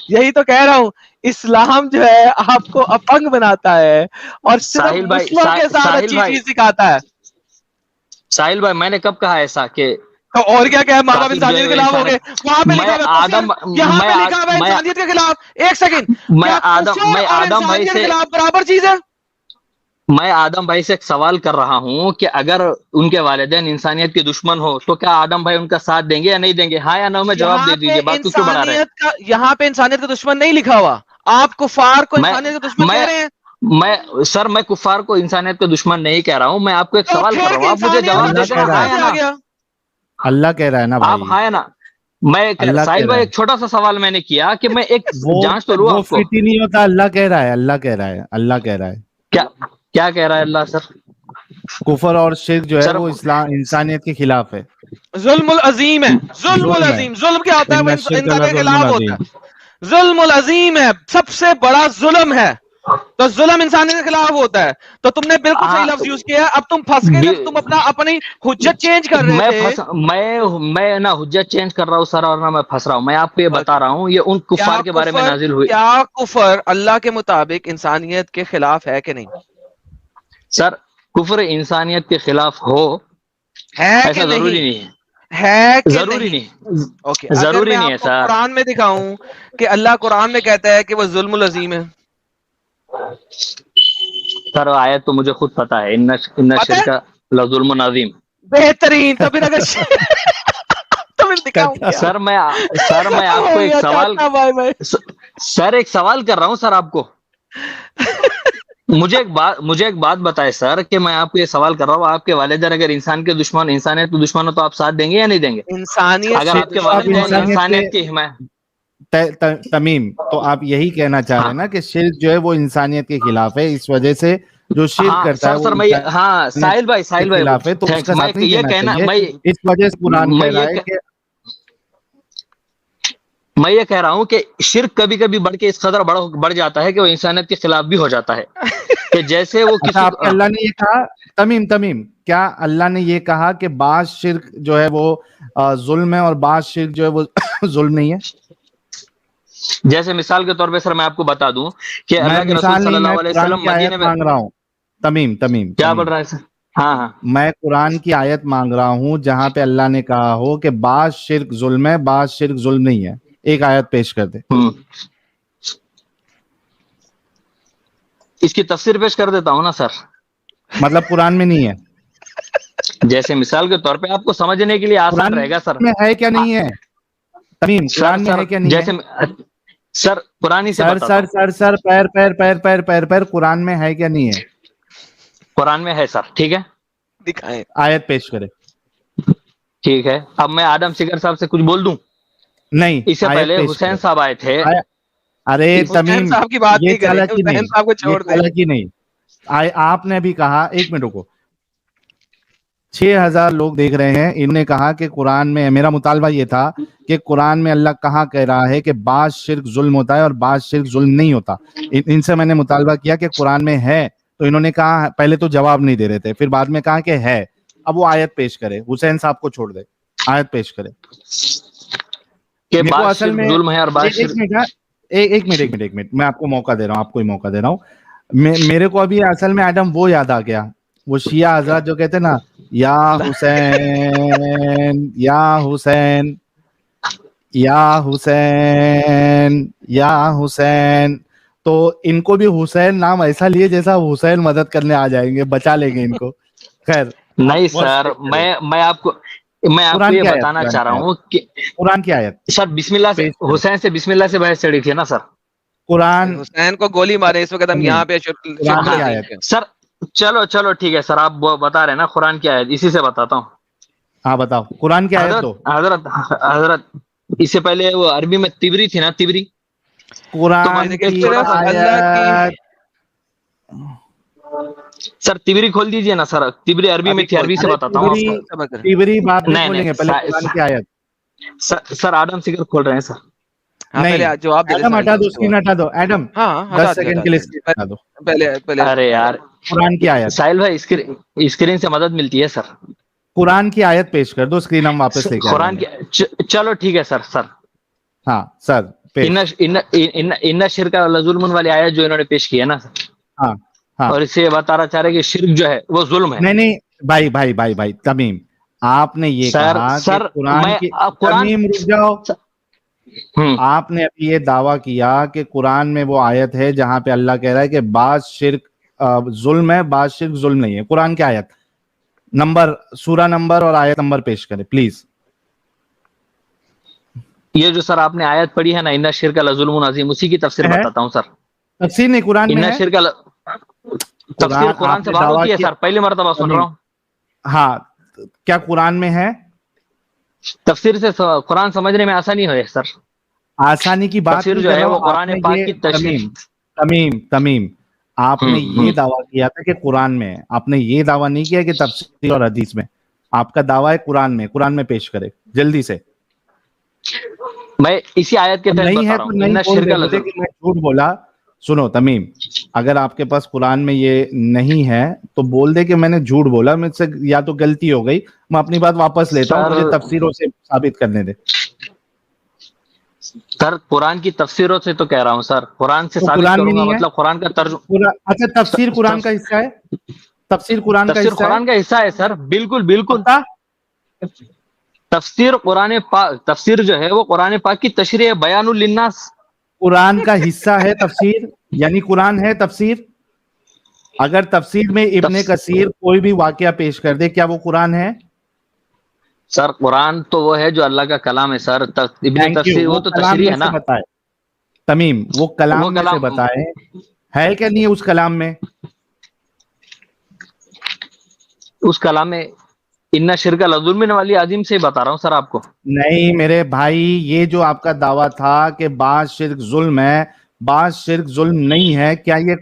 یہی تو کہہ رہا ہوں, اسلام جو ہے آپ کو اپنگ بناتا ہے اور صرف مسلموں کے ساتھ اچھی چیز سکھاتا ہے. ساحل بھائی میں نے کب کہا ایسا کہ اور کیا کہ ماں باپ انسانیت کے خلاف ہو گئے؟ وہاں پہ لکھا ہوا, یہاں پہ لکھا ہوا انسانیت کے خلاف. ایک سیکنڈ, میں آدم بھائی سے برابر چیز ہے. میں آدم بھائی سے ایک سوال کر رہا ہوں کہ اگر ان کے والدین انسانیت کے دشمن ہو تو کیا آدم بھائی ان کا ساتھ دیں گے یا نہیں دیں گے؟ ہاں یا نو میں جواب دے دیجیے. بات کو کیوں بڑھا رہے ہیں؟ یہاں پہ انسانیت کا دشمن نہیں لکھا ہوا, آپ کفار کو انسانیت کا دشمن کہہ رہے ہیں. میں کفار کو انسانیت کا دشمن نہیں کہہ رہا ہوں, میں آپ کو ایک سوال کر رہا ہوں, آپ مجھے جواب دے. اللہ کہہ رہا ہے نا آپ ہاں نا. میں ساحل بھائی ایک چھوٹا سا سوال میں نے کیا کہ میں ایک جانچ تو لوں آپ کو. فٹ ہی نہیں ہوتا. اللہ کہہ رہا ہے. کیا کہہ رہا ہے اللہ سر؟ کفر اور شرک جو ہے وہ اسلام انسانیت کے خلاف ہے. ظلم العظیم ہے. ظلم العظیم, ظلم کیا ہوتا ہے؟ وہ انسان کے خلاف ہوتا ہے. ظلم العظیم ہے, سب سے بڑا ظلم ہے. تو ظلم انسانیت کے خلاف ہوتا ہے. تو تم نے بالکل صحیح لفظ یوز کیا ہے. اب تم پھنس گئے, تم اپنی حجت چینج کر رہے تھے. میں نہ حجت چینج کر رہا ہوں سر, اور نہ میں پھنس رہا ہوں. میں آپ کو یہ بتا رہا ہوں, یہ ان کفار کے بارے میں نازل ہوئی. کیا کفر اللہ کے مطابق انسانیت کے خلاف ہے کہ نہیں؟ سر کفر انسانیت کے خلاف ہو ایسا ضروری نہیں ہے. ضروری نہیں, ضروری نہیں ہے سر. قرآن میں دکھاؤں کہ اللہ قرآن میں کہتا ہے کہ وہ ظلم العظیم ہے. سر آیت تو مجھے خود پتا ہے, ان شرک لظلم عظیم. بہترین. تو پھر اگر سر میں آپ کو ایک سوال کر رہا ہوں سر آپ کو. مجھے ایک بات بتائے سر کہ میں آپ کو یہ سوال کر رہا ہوں, آپ کے والدین اگر انسان کے دشمن, انسانیت کے دشمن ہو تو آپ ساتھ دیں گے یا نہیں دیں گے؟ اگر آپ کے والدین انسانیت کی حمایت. تمیم, تو آپ یہی کہنا چاہ رہے ہیں نا کہ شرک جو ہے وہ انسانیت کے خلاف ہے, اس وجہ سے جو شرک کرتا ہے وہ ہاں ساحل بھائی خلاف ہے, تو اس کا ساتھ نہیں دینا چاہیے. اس وجہ سے قرآن کہہ رہا ہے کہ میں یہ کہہ رہا ہوں کہ شرک کبھی کبھی بڑھ کے اس قدر بڑھ جاتا ہے کہ وہ انسانیت کے خلاف بھی ہو جاتا ہے. کہ جیسے وہ اللہ نے یہ کہا, تمیم کیا اللہ نے یہ کہا کہ بعض شرک جو ہے وہ ظلم ہے اور بعض شرک جو ہے وہ ظلم نہیں ہے؟ جیسے مثال کے طور پہ سر میں آپ کو بتا دوں کہ اللہ کے رسول صلی اللہ علیہ وسلم مدینے میں مانگ رہا ہوں. تمیم کیا بول رہا ہے سر؟ ہاں میں قرآن کی آیت مانگ رہا ہوں جہاں پہ اللہ نے کہا ہو کہ بعض شرک ظلم ہے, بعض شرک ظلم نہیں ہے. ایک آیت پیش کر دے. اس کی تفسیر پیش کر دیتا ہوں نا سر. مطلب قرآن میں نہیں ہے؟ جیسے مثال کے طور پہ آپ کو سمجھنے کے لیے آسان رہے گا سر. میں ہے کیا نہیں ہے تمیم؟ قرآن میں ہے کیا نہیں جیسے سر قرآن سے سر پیر قرآن میں ہے کیا نہیں ہے؟ قرآن میں ہے سر. ٹھیک ہے, دکھائیں, آیت پیش کرے. ٹھیک ہے, اب میں آدم سیکر صاحب سے کچھ بول دوں؟ نہیں, اس سے پہلے حسین صاحب آئے تھے. ارے تمیم صاحب کی بات یہ نہیں کریں، چالاکی نہیں، حسین صاحب کو چھوڑ یہ دیں. چالاکی نہیں. آپ نے بھی کہا، ایک منٹ رکو، 6000 لوگ دیکھ رہے ہیں، انہوں نے کہا کہ قرآن میں، میرا مطالبہ یہ تھا کہ قرآن میں اللہ کہاں کہہ رہا ہے کہ بعض شرک ظلم ہوتا ہے اور بعض شرک ظلم نہیں ہوتا. ان سے میں نے مطالبہ کیا کہ قرآن میں ہے، تو انہوں نے کہا، پہلے تو جواب نہیں دے رہے تھے، پھر بعد میں کہا کہ ہے. اب وہ آیت پیش کرے، حسین صاحب کو چھوڑ دے، آیت پیش کرے کہ میرے کو بعض اصل شرک میں. ظلم ہے اور بعض ایک منٹ میں آپ کو موقع دے رہا ہوں، میرے کو ابھی اصل میں ایڈم وہ یاد آ گیا، وہ شیعہ حضرات جو کہتے ہیں نا، یا حسین یا حسین یا حسین یا حسین، تو ان کو بھی حسین نام ایسا لیے جیسا حسین مدد کرنے آ جائیں گے، بچا لیں گے ان کو. خیر نہیں سر، میں آپ کو یہ بتانا چاہ رہا ہوں کہ قرآن کی آیت سر بسم اللہ سے، حسین سے بسم اللہ سے بحث چڑھی تھی نا سر. قرآن حسین کو گولی مارے اس وقت ہم یہاں پہ قرآن کی آیت. سر چلو ٹھیک ہے سر، آپ بتا رہے ہیں نا قرآن کی آیت، اسی سے بتاتا ہوں. ہاں بتاؤ قرآن کی آیت دو. حضرت اس سے پہلے وہ عربی میں تبری تھی نا، تبری. قرآن کی آیت سر تبری کھول دیجئے نا سر، تبری عربی میں تھی، عربی سے بتاتا ہوں آپ کو. تبری بات نہیں کھولیں گے، پہلے قرآن کی آیت. سر آدم سگر کھول رہے ہیں سر. نہیں ایڈم ہٹا دو، اسکرین ہٹا دو ایڈم، 10 سیکنڈ کے لیے اسکرین ہٹا دو. پہلے ارے یار قرآن کی آیت، ساحل بھائی اسکرین سے مدد ملتی ہے سر. قرآن کی آیت پیش کر دو، اسکرین ہم واپس لے کے قرآن کی چلو ٹھیک ہے سر. ہاں سر ان شرک لظلم والی آیت جو انہوں نے پیش کی ہے نا سر، ہاں ہاں، اور اسے بتا چاہ رہے کہ شرک جو ہے وہ ظلم ہے. نہیں بھائی تمیم، آپ نے یہ کہا کہ قرآن کی، تمیم رک جاؤ، آپ نے ابھی یہ دعویٰ کیا کہ قرآن میں وہ آیت ہے جہاں پہ اللہ کہہ رہا ہے کہ بعض شرک ظلم ہے، بعض شرک ظلم نہیں ہے. قرآن کی آیت نمبر، سورہ نمبر اور آیت نمبر پیش کرے پلیز. یہ جو سر آپ نے آیت پڑھی ہے نا، ان شرک لظلم عظیم، اسی کی تفسیر بتاتا ہوں سر. تفسیر نہیں، قرآن میں ہے. تفسیر قرآن سے بات ہوتی ہے سر، پہلی مرتبہ سن رہا ہوں. ہاں کیا قرآن میں ہے؟ تفسیر سے قرآن سمجھنے میں آسانی ہے سر. آسانی کی بات تفسیر جو ہے وہ قرآن پاک کی تشریح. تمیم آپ نے یہ دعویٰ کیا تھا کہ قرآن میں ہے، آپ نے یہ دعویٰ نہیں کیا کہ تفسیر اور حدیث میں. آپ کا دعویٰ ہے قرآن میں پیش کرے جلدی سے. میں اسی آیت کے تحت بتا رہا ہوں، ان شرک لظلم. میں جھوٹ بولا. سنو تمیم، اگر آپ کے پاس قرآن میں یہ نہیں ہے تو بول دے کہ میں نے جھوٹ بولا، مجھ سے یا تو غلطی ہو گئی، میں اپنی بات واپس لیتا ہوں، مجھے تفسیروں سے ثابت کرنے دے. سر قرآن کی تفسیروں سے تو کہہ رہا ہوں سر، قرآن سے ثابت کروں گا، مطلب قرآن کا ترجمہ. اچھا تفسیر قرآن کا حصہ ہے؟ تفسیر قرآن کا حصہ ہے سر، بالکل. تفسیر قرآن پاک، تفسیر جو ہے وہ قرآن پاک کی تشریح بیان للناس. قرآن کا حصہ ہے تفسیر، یعنی قرآن ہے تفسیر. اگر تفسیر میں ابن کثیر کوئی بھی واقعہ پیش کر دے، کیا وہ قرآن ہے؟ سر قرآن تو وہ ہے جو اللہ کا کلام ہے سر. ابن تفسیر وہ تو تشریح ہے نا. تمیم وہ کلام میں سے بتائے ہے کہ نہیں اس کلام میں؟ اس کلام میں ان شرک لظلم والی عظیم سے بتا رہا ہوں سر آپ کو. نہیں میرے بھائی، یہ جو آپ کا دعویٰ تھا کہ بعض شرک ظلم ہے، بعض شرک ظلم نہیں ہے، کیا یہ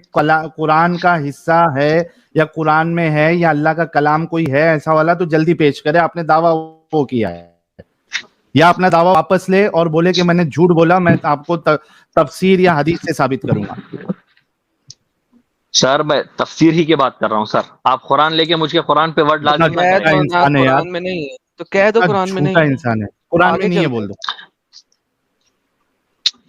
قرآن کا حصہ ہے یا قرآن میں ہے یا اللہ کا کلام کوئی ہے ایسا والا؟ تو جلدی پیش کرے. آپ نے دعویٰ وہ کیا ہے، یا اپنا دعویٰ واپس لے اور بولے کہ میں نے جھوٹ بولا، میں آپ کو تفسیر یا حدیث سے ثابت کروں گا. سر میں تفسیر ہی کی بات کر رہا ہوں سر. آپ قرآن لے کے مجھ کے قرآن پہ ورڈ لازم نہ کریں. قرآن میں نہیں ہے تو کہہ دو قرآن میں نہیں ہے. انسان ہے، قرآن میں نہیں ہے بول دو.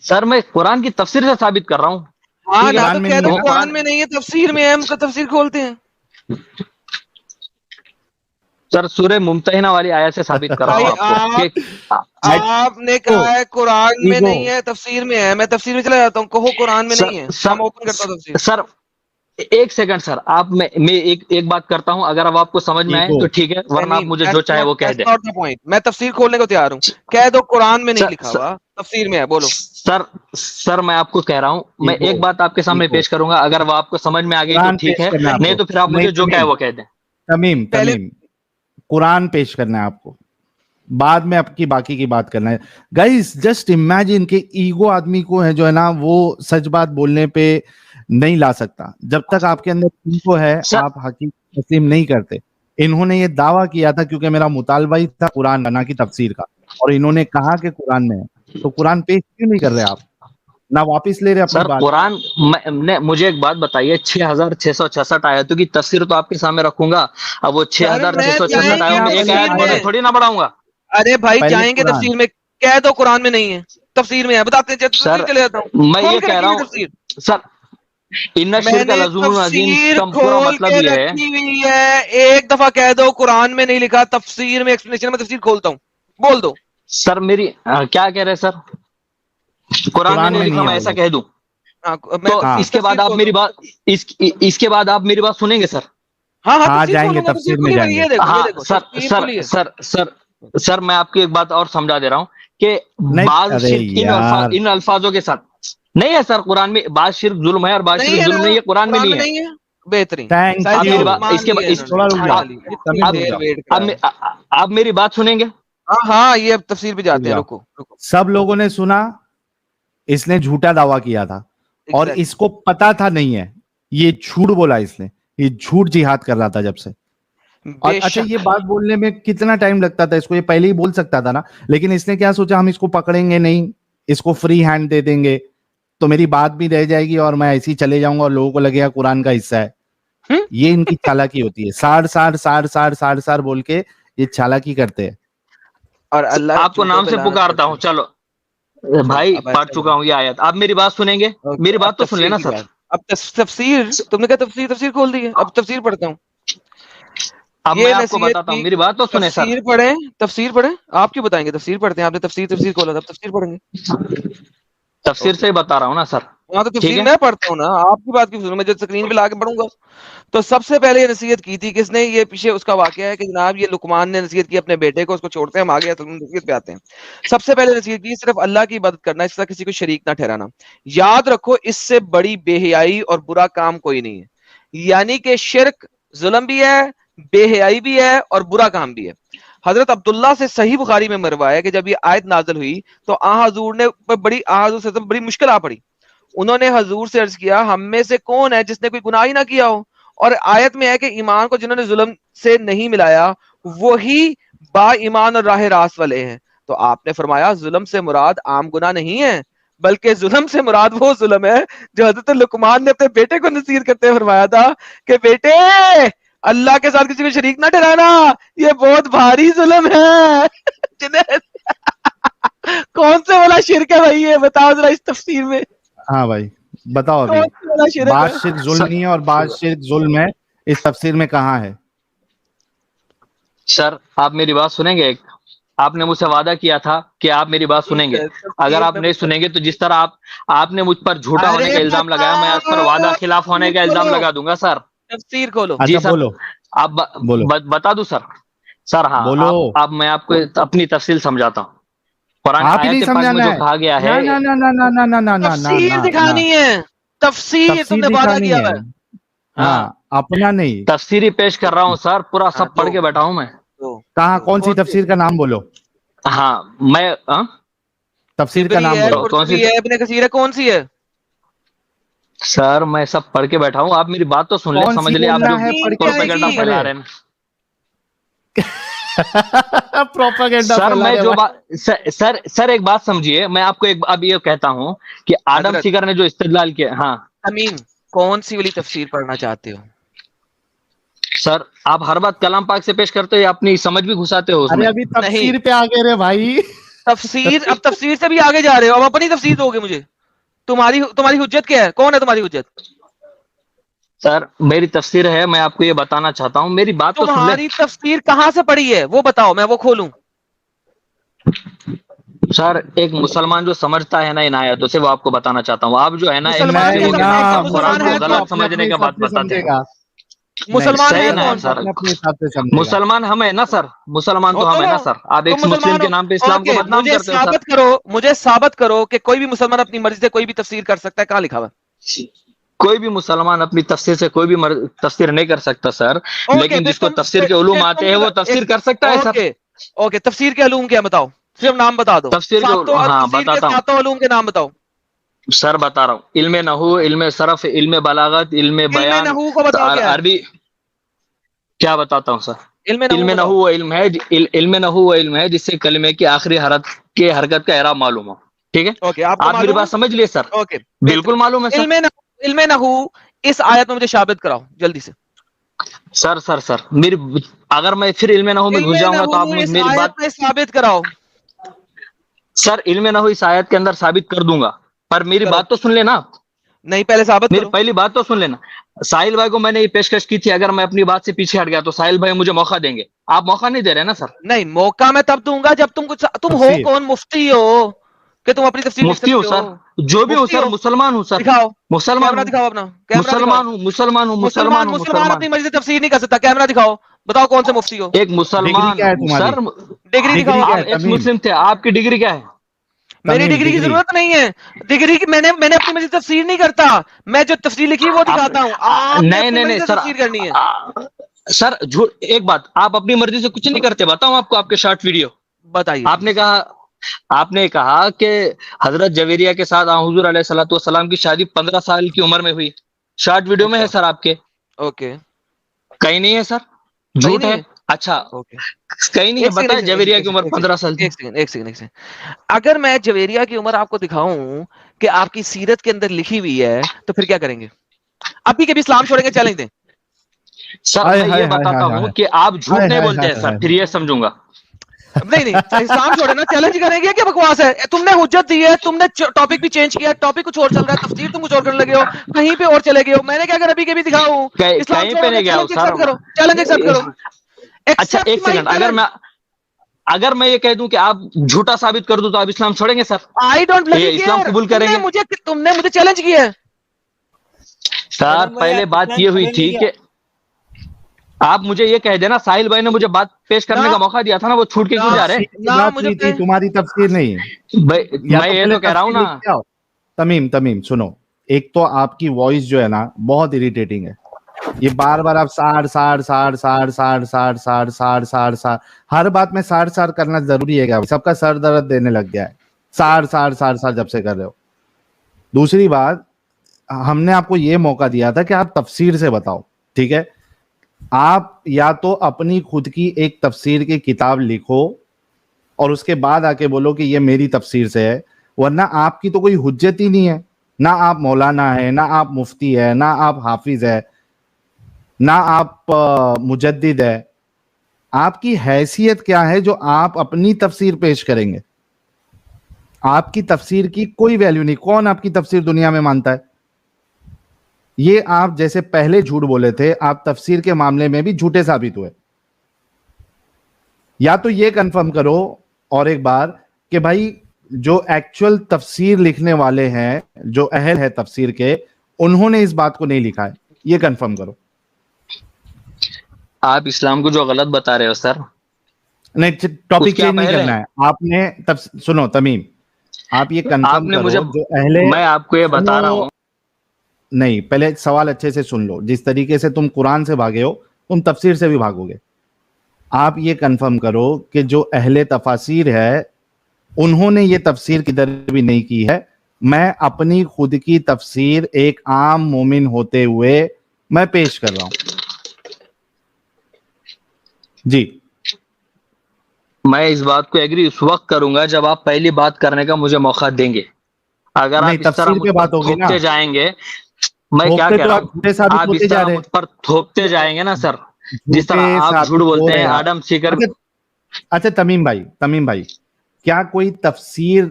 سر میں قرآن کی تفسیر سے ثابت کر رہا ہوں. ہاں نا تو کہہ دو قرآن میں نہیں ہے، تفسیر میں ہے، ہم کا تفسیر کھولتے ہیں. سر سورہ ممتحنہ والی آیت سے ثابت کر رہا ہوں آپ نے کہا ہے قرآن میں نہیں ہے تفسیر میں ہے، میں تفسیر میں چلا جاتا ہوں. کہو قرآن میں نہیں ہے، ہم اوپن کرتا ہوں تفسیر. سر ایک سیکنڈ سر، آپ میں ایک بات کرتا ہوں، اگر اب آپ کو سمجھ میں آئے تو ٹھیک ہے، ورنہ آپ مجھے جو چاہے وہ کہہ دیں. میں تفسیر کھولنے کو تیار ہوں. کہہ دو قرآن میں نہیں لکھا ہوا، تفسیر میں ہے. بولو سر میں آپ کو کہہ رہا ہوں، میں ایک بات آپ کے سامنے پیش کروں گا، اگر وہ آپ کو سمجھ میں آ گئی تو ٹھیک ہے، نہیں تو پھر آپ مجھے جو کہے وہ کہہ دیں. تمیم قرآن پیش کرنا ہے آپ کو. بعد میں آپ کی باقی کی بات کرنا ہے. گائز جسٹ امیجن کہ ایگو آدمی کو ہے جو ہے نا وہ سچ بات بولنے پہ نہیں لا سکتا. جب تک آپ کے اندر ایگو ہے آپ حقیقت تسلیم نہیں کرتے. انہوں نے یہ دعویٰ کیا تھا کیونکہ میرا مطالبہ ہی تھا قرآن نہ کی تفسیر کا, اور انہوں نے کہا کہ قرآن میں ہے, تو قرآن پیش کیوں نہیں کر رہے آپ, نہ واپس لے رہے اپنی سر بات؟ قرآن مجھے ایک بات بتائیے, 6666 آیتوں کی تفسیر تو آپ کے سامنے رکھوں گا, اب وہ 6666 آیتوں میں ایک آیت میں تھوڑی نہ بڑھاؤں گا. ارے بھائی جائیں گے تفسیر میں, کہہ دو قرآن میں نہیں ہے, تفسیر میں ہے, بتاتے ہیں سر چلے جاتا ہوں. میں یہ کہہ رہا ہوں سر, ان شرک العظیم عظیم کا پورا مطلب یہ ہے, ایک دفعہ کہہ دو قرآن میں نہیں لکھا, تفسیر میں ایکسپلینیشن میں تفسیر کھولتا ہوں, بول دو. سر میری کیا کہہ رہے سر, قرآن میں نہیں لکھا میں ایسا کہہ دوں تو اس کے بعد آپ میری بات اس کے بعد آپ میری بات سنیں گے سر؟ ہاں جائیں گے تفسیر میں جائیں گے. ہاں سر میں آپ کی ایک بات اور سمجھا دے رہا ہوں کہ بعض شرک ان الفاظوں کے ساتھ نہیں ہے سر قرآن میں, بعض شرک ظلم ہے اور بعض شرک ظلم نہیں ہے, قرآن میں نہیں ہے. بہترین. آپ میری بات سنیں گے؟ ہاں یہ اب تفسیر پہ جاتے ہیں. رکو سب لوگوں نے سنا اس نے جھوٹا دعویٰ کیا تھا اور اس کو پتا تھا نہیں ہے, یہ جھوٹ بولا, اس نے یہ جھوٹ جہاد کر رہا تھا جب سے. اور اچھا یہ بات بولنے میں کتنا ٹائم لگتا تھا اس کو, یہ پہلے ہی بول سکتا تھا نا, لیکن اس نے کیا سوچا ہم اس کو پکڑیں گے نہیں, اس کو فری ہینڈ دے دیں گے تو میری بات بھی رہ جائے گی اور میں ایسے ہی چلے جاؤں گا اور لوگوں کو لگے گا قرآن کا حصہ ہے. یہ ان کی چالاکی ہوتی ہے, ساڑھ بول کے یہ چالاکی کرتے ہیں. اور اللہ آپ کو نام سے پکارتا ہوں, چلو بھائی پڑھ چکا ہوں یہ آیت, آپ میری بات سنیں گے؟ میری بات تو سن لینا سر. اب تفسیر تم نے کہا تفسیر کھول دی ہے, اب تفسیر پڑھتا ہوں. اب میں آپ کو بتاتا ہوں, میری بات تو سنیں سر. تفسیر پڑھیں, آپ کیوں بتائیں گے تفسیر پڑھتے ہیں, آپ نے تفسیر کھولا تھا, تفسیر پڑھیں گے. تفسیر سے ہی بتا رہا ہوں نا سر. ہاں تو تفسیر میں پڑھتا ہوں نا, آپ کی بات کی سنوں, میں جو اسکرین پہ لا کے پڑھوں گا. تو سب سے پہلے یہ نصیحت کی تھی کس نے, یہ پیچھے اس کا واقعہ ہے کہ جناب یہ لقمان نے نصیحت کی اپنے بیٹے کو, اس کو چھوڑتے ہیں ہم آگے نصیحت پہ آتے ہیں. سب سے پہلے نصیحت کی صرف اللہ کی عبادت کرنا, اس طرح کسی کو شریک نہ ٹھہرانا. یاد رکھو اس سے بڑی بے حیائی اور برا کام کوئی نہیں ہے. یعنی کہ شرک ظلم بھی ہے, بے حیائی بھی ہے اور برا کام بھی ہے. حضرت عبداللہ سے صحیح بخاری میں مروایا کہ جب یہ آیت نازل ہوئی تو حضور نے بڑی مشکل آ پڑی. انہوں نے حضور سے عرض کیا ہم میں سے کون ہے جس نے کوئی گناہ ہی نہ کیا ہو, اور آیت میں ہے کہ ایمان کو جنہوں نے ظلم سے نہیں ملایا وہی با ایمان اور راہ راست والے ہیں. تو آپ نے فرمایا ظلم سے مراد عام گناہ نہیں ہے, بلکہ ظلم سے مراد وہ ظلم ہے جو حضرت لقمان نے اپنے بیٹے کو نصیحت کرتے فرمایا تھا کہ بیٹے اللہ کے ساتھ کسی کو شریک نہ ٹھہرانا, یہ بہت بھاری ظلم ہے. کون سے والا شرک ہے بھائی, یہ بتاؤ ذرا اس تفسیر میں. ہاں بھائی بتاؤ, ابھی بعض شرک ظلم نہیں ہے اور بعض شرک ظلم ہے, اس تفسیر میں کہاں ہے؟ سر آپ میری بات سنیں گے؟ آپ نے مجھ سے وعدہ کیا تھا کہ آپ میری بات سنیں گے, اگر آپ نہیں سنیں گے تو جس طرح آپ نے مجھ پر جھوٹا ہونے کا الزام لگایا, میں آپ پر وعدہ خلاف ہونے کا الزام لگا دوں گا سر. تفسیر کھولو. جی سر آپ بتا دوں سر. سر ہاں اب میں آپ کو اپنی تفصیل سمجھاتا ہوں. قرآن آیت پاک میں جو کہا گیا ہے, تفسیر دکھانی ہے, تفسیر تم نے وعدہ کیا ہے. ہاں اپنا نہیں, تفسیری پیش کر رہا ہوں سر, پورا سب پڑھ کے بیٹھا ہوں میں. کہاں کون سی تفسیر کا نام بولو؟ ہاں میں تفسیر کا نام بولو. کون سی ابن کثیر ہے, کون سی ہے سر؟ میں سب پڑھ کے بیٹھا ہوں, آپ میری بات تو سن لیں, سمجھ لیں. آپ جو پروپیگنڈا پھیلا رہے ہیں سر, میں جو سر ایک بات سمجھیے, میں آپ کو اب یہ کہتا ہوں کہ آدم سیگر نے جو استدلال کیا. ہاں امین, کون سی والی تفسیر پڑھنا چاہتے ہو سر؟ آپ ہر بات کلام پاک سے پیش کرتے ہو, اپنی سمجھ بھی گھساتے ہو اس میں. ابھی تفسیر پہ آگے رہے بھائی, تفسیر اب تفسیر سے بھی آگے جا رہے ہو, اب اپنی تفسیر دو گے مجھے. تمہاری حجت کیا ہے, کون ہے تمہاری حجت؟ سر میری تفسیر ہے, میں آپ کو یہ بتانا چاہتا ہوں, میری بات تو سن لیں. تمہاری تفسیر کہاں سے پڑھی ہے وہ بتاؤ, میں وہ کھولوں. سر ایک مسلمان جو سمجھتا ہے نا ان آیاتوں سے, وہ آپ کو بتانا چاہتا ہوں. آپ جو ہے نا قرآن کو غلط سمجھنے کا بات بتاتے ہیں. مسلمان ہم ہیں نا سر, مسلمان تو ہم ہیں نا سر. آپ ایک مسلم کے نام پہ اسلام کو بدنام کرتے ہیں سر. مجھے ثابت کرو کہ کوئی بھی مسلمان اپنی مرضی سے کوئی بھی تفسیر کر سکتا ہے, کہاں لکھا ہوا؟ کوئی بھی مسلمان اپنی تفسیر سے کوئی بھی تفسیر نہیں کر سکتا سر, لیکن جس کو تفسیر کے علوم آتے ہیں وہ تفسیر کر سکتا ہے سر. اوکے تفسیر کے علوم کیا بتاؤ, صرف نام بتا دو. تفسیر کے تفسیر کے بتاتا ہوں ساتوں علوم کے نام بتاؤ سر, بتا رہا ہوں. علم نحو, علم صرف, علم بلاغت, علم بیان, نحو کو بتاؤ کیا ہے؟ عربی. کیا بتاتا ہوں سر؟ علم علم نحو نحو وہ علم ہے, علم نحو وہ علم ہے جس سے کلمے کی آخری حرکت کا اعراب معلوم ہو. ٹھیک ہے, اوکے آپ میری بات سمجھ لیے سر؟ اوکے بالکل معلوم ہے سر. علم نحو اس آیت میں مجھے ثابت کراؤ جلدی سے. سر میری, اگر میں پھر علم نحو میں گھس جاؤں گا تو آپ اس میری آیت بات میں ثابت کراؤ. سر علم نحو اس آیت کے اندر ثابت کر دوں گا, پر میری بات تو سن لینا. نہیں پہلے ثابت میری کرو. پہلی بات تو سن لینا. ساحل بھائی کو میں نے یہ پیشکش کی تھی, اگر میں اپنی بات سے پیچھے ہٹ گیا تو ساحل بھائی مجھے موقع دیں گے. آپ موقع نہیں دے رہے نا سر. نہیں موقع میں تب دوں گا جب تم ہو تفسیر. کون, مفتی ہو کہ تم اپنی تفسیر لکھ مفتی ہوں سکتے سر, ہو؟ جو بھی ہوں مفتی سر, ہو؟ مسلمان ہوں سر, دکھاؤ مسلمان کیمرہ ہوں, دکھاؤ اپنا کیمرہ مسلمان دکھاؤ. ہوں, مسلمان ہوں, مسلمان ہوں, مسلمان مسلمان. اپنی مرضی سے تفسیر نہیں کر سکتا. کیمرہ دکھاؤ, بتاؤ کون سے مفتی ہو. ایک ڈگری مسلمان کیا ہے تمہاری؟ سر, ڈگری دکھاؤ. کیا آپ ہے ایکس تمیم؟ مسلم تھے, آپ کی ڈگری کیا ہے؟ میری ڈگری کی ضرورت نہیں ہے. ڈگری کی میں نے اپنی مرضی سے تفسیر نہیں کرتا, میں جو تفسیر لکھی وہ دکھاتا ہوں. آپ نے اپنی مرضی سے سر, تفسیر کرنی ہے. سر ایک بات, آپ اپنی مرضی سے کچھ نہیں کرتے. بتاؤں آپ کو آپ کے شارٹ ویڈیو. بتائیے. آپ نے کہا کہ حضرت جویریہ کے ساتھ حضور علیہ الصلوۃ والسلام کی شادی 15 سال کی عمر میں ہوئی. شارٹ ویڈیو میں ہے سر آپ کے. اوکے کہیں نہیں ہے سر, جھوٹ ہے. اچھا کہیں نہیں ہے, بتائیں جویریہ کی عمر 15 سال تھی. ایک سیکنڈ. اگر میں جویریہ کی عمر آپ کو دکھاؤں کہ آپ کی سیرت کے اندر لکھی ہوئی ہے تو پھر کیا کریں گے؟ ابھی کبھی اسلام چھوڑیں گے چیلنج دیں. سر میں یہ بتاتا ہوں کہ آپ جھوٹ نہیں بولتے ہیں سر, پھر یہ سمجھوں گا. نہیں اسلام چھوڑے نا, چیلنج کریں گے. کیا بکواس ہے, تم نے حجت دی ہے, تم نے ٹاپک بھی چینج کیا, ٹاپک کچھ اور چل رہا ہے, تفسیر تم کچھ اور کرنے لگے ہو, کہیں پہ اور چلے گئے ہو. میں نے کیا ابھی کبھی دکھاؤں اسلام کہیں پہ چھوڑو گے, نہیں گیا چیلنج سر. ایکسپٹ کرو, چیلنج ایکسپٹ کرو. اچھا ایک سیکنڈ, اگر میں یہ کہہ دوں کہ آپ جھوٹا ثابت کر دوں تو آپ اسلام چھوڑیں گے سر؟ آئی ڈونٹ بلیو اسلام قبول کریں گے؟ تم نے مجھے چیلنج کیا ہے سر. پہلے بات یہ ہوئی تھی کہ آپ مجھے یہ کہہ دینا, ساحل بھائی نے مجھے بات پیش کرنے کا موقع دیا تھا نا, وہ چھوٹ کے کیوں جا رہے؟ تمہاری تفسیر نہیں ہے. میں یہ تو کہہ رہا ہوں نا. تمیم سنو, ایک تو آپ کی وائس جو ہے نا بہت اریٹیٹنگ ہے. یہ بار بار آپ ساڑ ہر بات میں ساڑ کرنا ضروری ہے کیا؟ سب کا سر درد دینے لگ گیا ہے ساڑ جب سے کر رہے ہو. دوسری بات, ہم نے آپ کو یہ موقع دیا تھا کہ آپ تفسیر سے بتاؤ, ٹھیک ہے؟ آپ یا تو اپنی خود کی ایک تفسیر کی کتاب لکھو اور اس کے بعد آ کے بولو کہ یہ میری تفسیر سے ہے, ورنہ آپ کی تو کوئی حجت ہی نہیں ہے. نہ آپ مولانا ہے, نہ آپ مفتی ہے, نہ آپ حافظ ہے, نہ آپ مجدد ہے. آپ کی حیثیت کیا ہے جو آپ اپنی تفسیر پیش کریں گے؟ آپ کی تفسیر کی کوئی ویلیو نہیں. کون آپ کی تفسیر دنیا میں مانتا ہے؟ یہ آپ جیسے پہلے جھوٹ بولے تھے, آپ تفسیر کے معاملے میں بھی جھوٹے ثابت ہوئے. یا تو یہ کنفرم کرو اور ایک بار کہ بھائی جو ایکچوئل تفسیر لکھنے والے ہیں, جو اہل ہے تفسیر کے, انہوں نے اس بات کو نہیں لکھا ہے, یہ کنفرم کرو. آپ اسلام کو جو غلط بتا رہے ہو سر. نہیں, ٹاپک چینج نہیں کرنا ہے آپ نے. سنو تمیم, آپ یہ کنفرم کرو جو اہل, میں آپ کو یہ بتا رہا ہوں. نہیں, پہلے سوال اچھے سے سن لو. جس طریقے سے تم قرآن سے بھاگے ہو, تم تفسیر سے بھی بھاگو گے. آپ یہ کنفرم کرو کہ جو اہل تفاسیر ہے انہوں نے یہ تفسیر کدھر بھی نہیں کی ہے. میں اپنی خود کی تفسیر ایک عام مومن ہوتے ہوئے میں پیش کر رہا ہوں. جی, میں اس بات کو ایگری اس وقت کروں گا جب آپ پہلی بات کرنے کا مجھے موقع دیں گے. اگر آپ اس طرح مجھ پر تھوپتے جائیں گے, میں کیا کہہ رہا ہوں, آپ اس طرح مجھ پر تھوپتے جائیں گے نا سر, جس طرح آپ جھوٹ بولتے ہیں آدم سیکر. اچھا تمیم بھائی, کیا کوئی تفسیر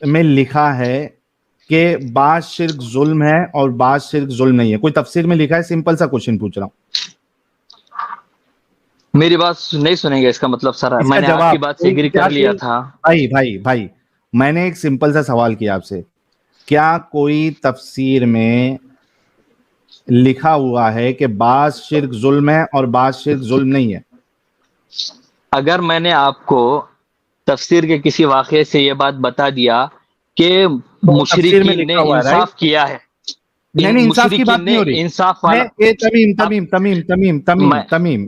میں لکھا ہے کہ بعض شرک ظلم ہے اور بعض شرک ظلم نہیں ہے؟ کوئی تفسیر میں لکھا ہے؟ سمپل سا کوشچن پوچھ رہا ہوں. میری بات نہیں سنیں گے اس کا مطلب سر, میں نے آپ کی بات سے ایگری کر لیا تھا. بھائی میں نے ایک سمپل سا سوال کیا آپ سے, کیا کوئی تفسیر میں لکھا ہوا ہے کہ بعض شرک ظلم ہے اور بعض شرک ظلم نہیں ہے؟ اگر میں نے آپ کو تفسیر کے کسی واقعے سے یہ بات بتا دیا کہ مشرکین نے انصاف کیا ہے, نہیں, انصاف کی بات نہیں ہو رہی. انصاف والا تمیم,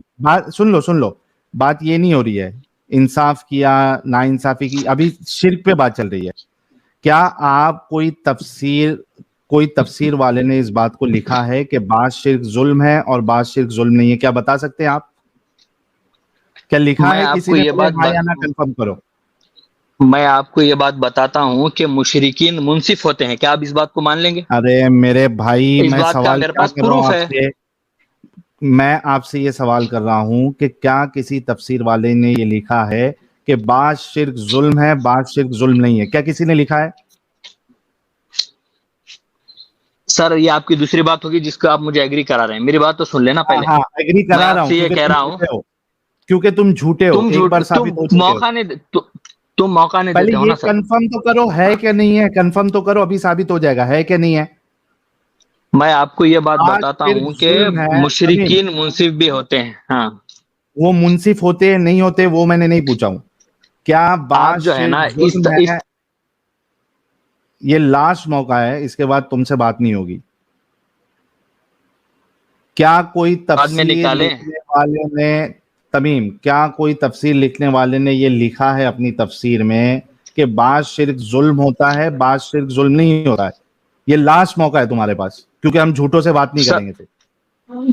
سن لو, بات یہ نہیں ہو رہی ہے. انصاف کیا, نا انصافی کی, ابھی شرک پہ بات چل رہی ہے. کیا آپ کوئی تفسیر والے نے اس بات کو لکھا ہے کہ بعض شرک ظلم ہے اور بعض شرک ظلم نہیں ہے؟ کیا بتا سکتے ہیں آپ؟ کیا لکھا ہے کسی نے؟ ہاں یا نہ کنفرم کرو. میں آپ کو یہ بات بتاتا ہوں کہ مشرکین منصف ہوتے ہیں. کیا آپ اس بات کو مان لیں گے؟ ارے میرے بھائی, اس میں بات کا سوال میرے کیا پاس کر رہا ہوں پروف آپ ہے. سے, میں آپ سے یہ سوال کر رہا ہوں کہ کیا کسی تفسیر والے نے یہ لکھا ہے کہ بعض شرک ظلم ہے بعض شرک ظلم نہیں ہے؟ کیا کسی نے لکھا ہے؟ سر یہ آپ کی دوسری بات ہوگی جس کو آپ مجھے ایگری کرا رہے ہیں. میری بات تو سن لینا پہلے. ہاں ایگری میں کرا رہا آپ ہوں سے یہ کہہ رہا ہوں کیونکہ تم جھوٹے ہو, ایک بار تم ثابت ہو چکے ہو. موقع نہیں پہلے دیتے ہو یہ نا سر. کنفرم تو کرو ہے کہ نہیں ہے, کنفرم تو کرو, ابھی ثابت ہو جائے گا ہے کہ نہیں ہے. میں آپ کو یہ بات آج بتاتا شرک ہوں کہ ظلم ہے, مشرکین منصف بھی ہوتے ہیں. ہاں وہ منصف ہوتے ہیں نہیں ہوتے وہ میں نے نہیں پوچھا ہوں. کیا بعض آپ جو ہے نا شرک ظلم ہے؟ یہ لاسٹ موقع ہے, اس کے بعد تم سے بات نہیں ہوگی. کیا کوئی بعد میں تفسیر نکالیں. لکھنے والے نے, تمیم, کیا کوئی تفسیر لکھنے والے نے یہ لکھا ہے اپنی تفسیر میں کہ بعض شرک ظلم ہوتا ہے بعض شرک ظلم نہیں ہوتا ہے؟ یہ لاسٹ موقع ہے تمہارے پاس, کیونکہ ہم جھوٹوں سے بات نہیں کریں گے.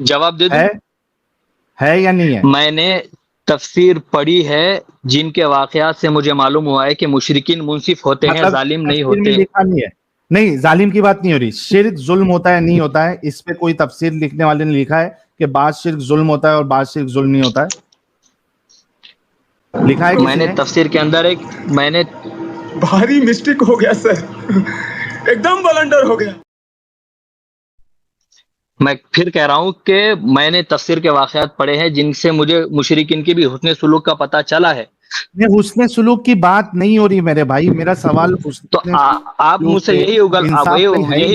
جواب دے دوں؟ ہے یا نہیں ہے؟ میں نے تفسیر پڑھی ہے جن کے واقعات سے مجھے معلوم ہوا ہے کہ مشرکین منصف ہوتے ہیں, مطلب ظالم نہیں تفسیر میں ہوتے. لکھا نہیں ہے. نہیں, ظالم کی بات نہیں ہو رہی, شرک ظلم ہوتا ہے نہیں ہوتا ہے, اس پہ کوئی تفسیر لکھنے والے نے لکھا ہے کہ بعض شرک ظلم ہوتا ہے اور بعض شرک ظلم نہیں ہوتا ہے؟ لکھا ہے میں کسی نے نے؟ تفسیر کے اندر میں نے بھاری مسٹیک ہو گیا سر, ایک دم بلنڈر ہو گیا. میں پھر کہہ رہا ہوں کہ میں نے تفسیر کے واقعات پڑھے ہیں جن سے مجھے مشرکین کی بھی حسن سلوک کا پتہ چلا ہے. حسن سلوک کی بات نہیں ہو رہی میرے بھائی, میرا سوال تو آپ مجھ سے یہی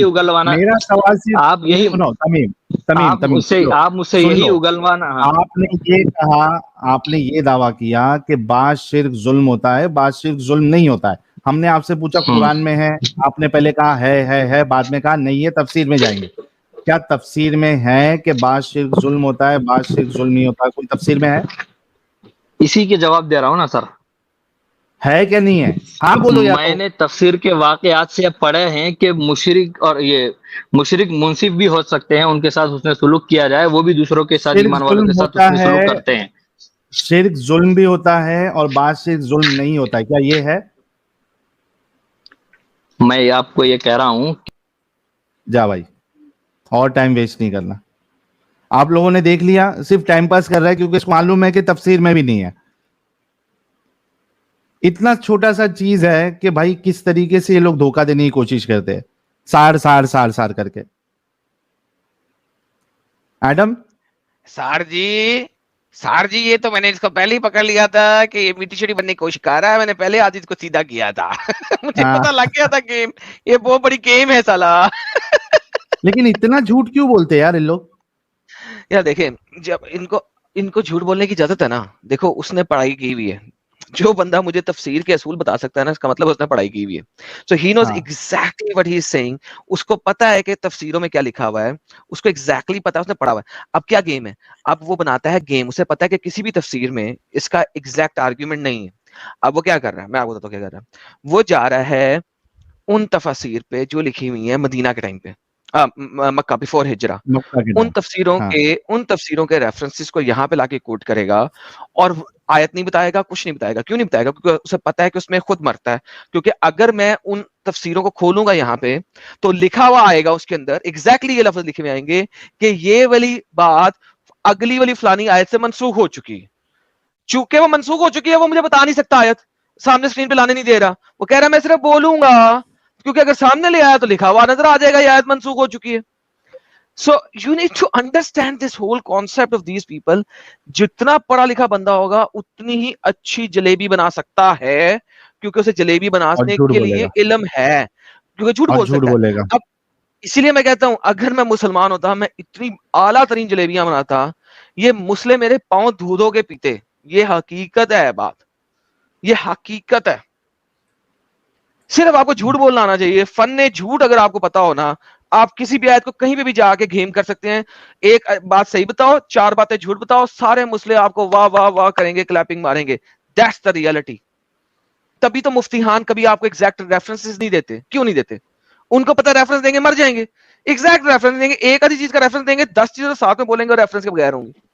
اگلوانا, میرا سوال صرف آپ یہی سنو آپ مجھ سے یہی اگلوانا. آپ نے یہ کہا, آپ نے یہ دعویٰ کیا کہ بعض شرک ظلم ہوتا ہے بعض شرک ظلم نہیں ہوتا ہے. ہم نے آپ سے پوچھا قرآن میں ہے, آپ نے پہلے کہا ہے, بعد میں کہا نہیں ہے, تفسیر میں جائیں گے. کیا تفسیر میں ہے کہ بعض شرک ظلم ہوتا ہے بعض شرک ظلم نہیں ہوتا ہے؟ کوئی تفسیر میں ہے؟ اسی کے جواب دے رہا ہوں نا سر. ہے کہ نہیں ہے؟ ہاں بولو. میں نے تفسیر کے واقعات سے پڑھے ہیں کہ مشرک منصف بھی ہو سکتے ہیں, ان کے ساتھ حسن سلوک کیا جائے, وہ بھی دوسروں کے ساتھ, ایمان والوں کے ساتھ حسن سلوک کرتے ہیں. شرک ظلم بھی ہوتا ہے اور بعض شرک ظلم نہیں ہوتا ہے, کیا یہ ہے؟ میں آپ کو یہ کہہ رہا ہوں. جا بھائی, اور ٹائم ویسٹ نہیں کرنا. آپ لوگوں نے دیکھ لیا, صرف ٹائم پاس کر رہا ہے کیونکہ اس کو معلوم ہے کہ تفسیر میں بھی نہیں ہے. اتنا چھوٹا سا چیز ہے کہ بھائی کس طریقے سے یہ لوگ دھوکہ دینے کی کوشش کرتے ہیں, سار کر کے. ایڈم سار جی یہ تو میں نے اس کو پہلے ہی پکڑ لیا تھا کہ یہ میٹھی چھڑی بننے کی کوشش کر رہا ہے. میں نے پہلے آج اس کو سیدھا کیا تھا. مجھے پتا لگ گیا تھا گیم, یہ بہت بڑی گیم ہے سالا. لیکن اتنا جھوٹ کیوں بولتے یار یہ لوگ؟ یار دیکھیں, جب ان کو جھوٹ بولنے کی اجازت ہے نا, دیکھو اس نے پڑھائی کی ہوئی ہے. جو بندہ مجھے تفسیر کے اصول بتا سکتا ہے نا, اس کا مطلب اس نے پڑھائی کی ہوئی ہے. So he knows exactly what he is saying. اس کو پتا ہے کہ تفسیروں میں کیا لکھا ہوا ہے, اس کو ایگزیکٹلی پتا ہے, اس نے پڑھا ہوا ہے. اب کیا گیم ہے, اب وہ بناتا ہے گیم, اسے پتا ہے کہ کسی بھی تفسیر میں اس کا ایگزیکٹ آرگیومنٹ نہیں ہے. اب وہ کیا کر رہا ہے, میں آپ کو بتاتا ہوں کیا کر رہا ہے. وہ جا رہا ہے ان تفاسیر پہ جو لکھی ہوئی ہیں مدینہ کے ٹائم پہ, مکہ بیفور ہجرہ, ان تفسیروں کے ریفرنسز کو یہاں پہ لا کے کوٹ کرے گا, اور آیت نہیں بتائے گا, کچھ نہیں بتائے گا. کیوں نہیں بتائے گا؟ کیونکہ اسے پتا ہے کہ اس میں خود مرتا ہے. کیونکہ اگر میں ان تفسیروں کو کھولوں گا یہاں پہ تو لکھا ہوا آئے گا اس کے اندر, ایگزیکٹلی یہ لفظ لکھے ہوئے آئیں گے کہ یہ والی بات اگلی والی فلانی آیت سے منسوخ ہو چکی ہے. چونکہ وہ منسوخ ہو چکی ہے, وہ مجھے بتا نہیں سکتا آیت, سامنے اسکرین پہ لانے نہیں دے رہا. وہ کہہ رہا ہے میں صرف بولوں گا, کیونکہ اگر سامنے لے آیا تو لکھا ہوا نظر آ جائے گا یہ آیت منسوخ ہو چکی ہے. So you need to understand this whole concept of these people. جتنا پڑھا لکھا بندہ ہوگا اتنی ہی اچھی جلیبی بنا سکتا ہے, کیونکہ اسے جلیبی بنانے کے لیے علم ہے, کیونکہ جھوٹ بول سکتا ہے. اب اسی لیے میں کہتا ہوں اگر میں مسلمان ہوتا میں اتنی اعلیٰ ترین جلیبیاں بناتا, یہ مسلے میرے پاؤں دھو دھو کے پیتے. یہ حقیقت ہے بات, یہ حقیقت ہے. صرف آپ کو جھوٹ بولنا آنا چاہیے. فن جھوٹ اگر آپ کو پتا ہو نا, آپ کسی بھی آیت کو کہیں پہ بھی جا کے گھیم کر سکتے ہیں. ایک بات صحیح بتاؤ, 4 باتیں جھوٹ بتاؤ, سارے مسلے آپ کو واہ واہ واہ کریں گے, کلیپنگ ماریں گے. That's the reality. تبھی تو مفتیحان کبھی آپ کو ایگزیکٹ ریفرنسز نہیں دیتے. کیوں نہیں دیتے؟ ان کو پتا ریفرنس دیں گے مر جائیں گے. ایگزیکٹ ریفرنس دیں گے, ایک آدھی چیز کا ریفرنس دیں گے, 10 چیزیں ساتھ میں بولیں گے اور ریفرنس کے بغیر ہوں گے.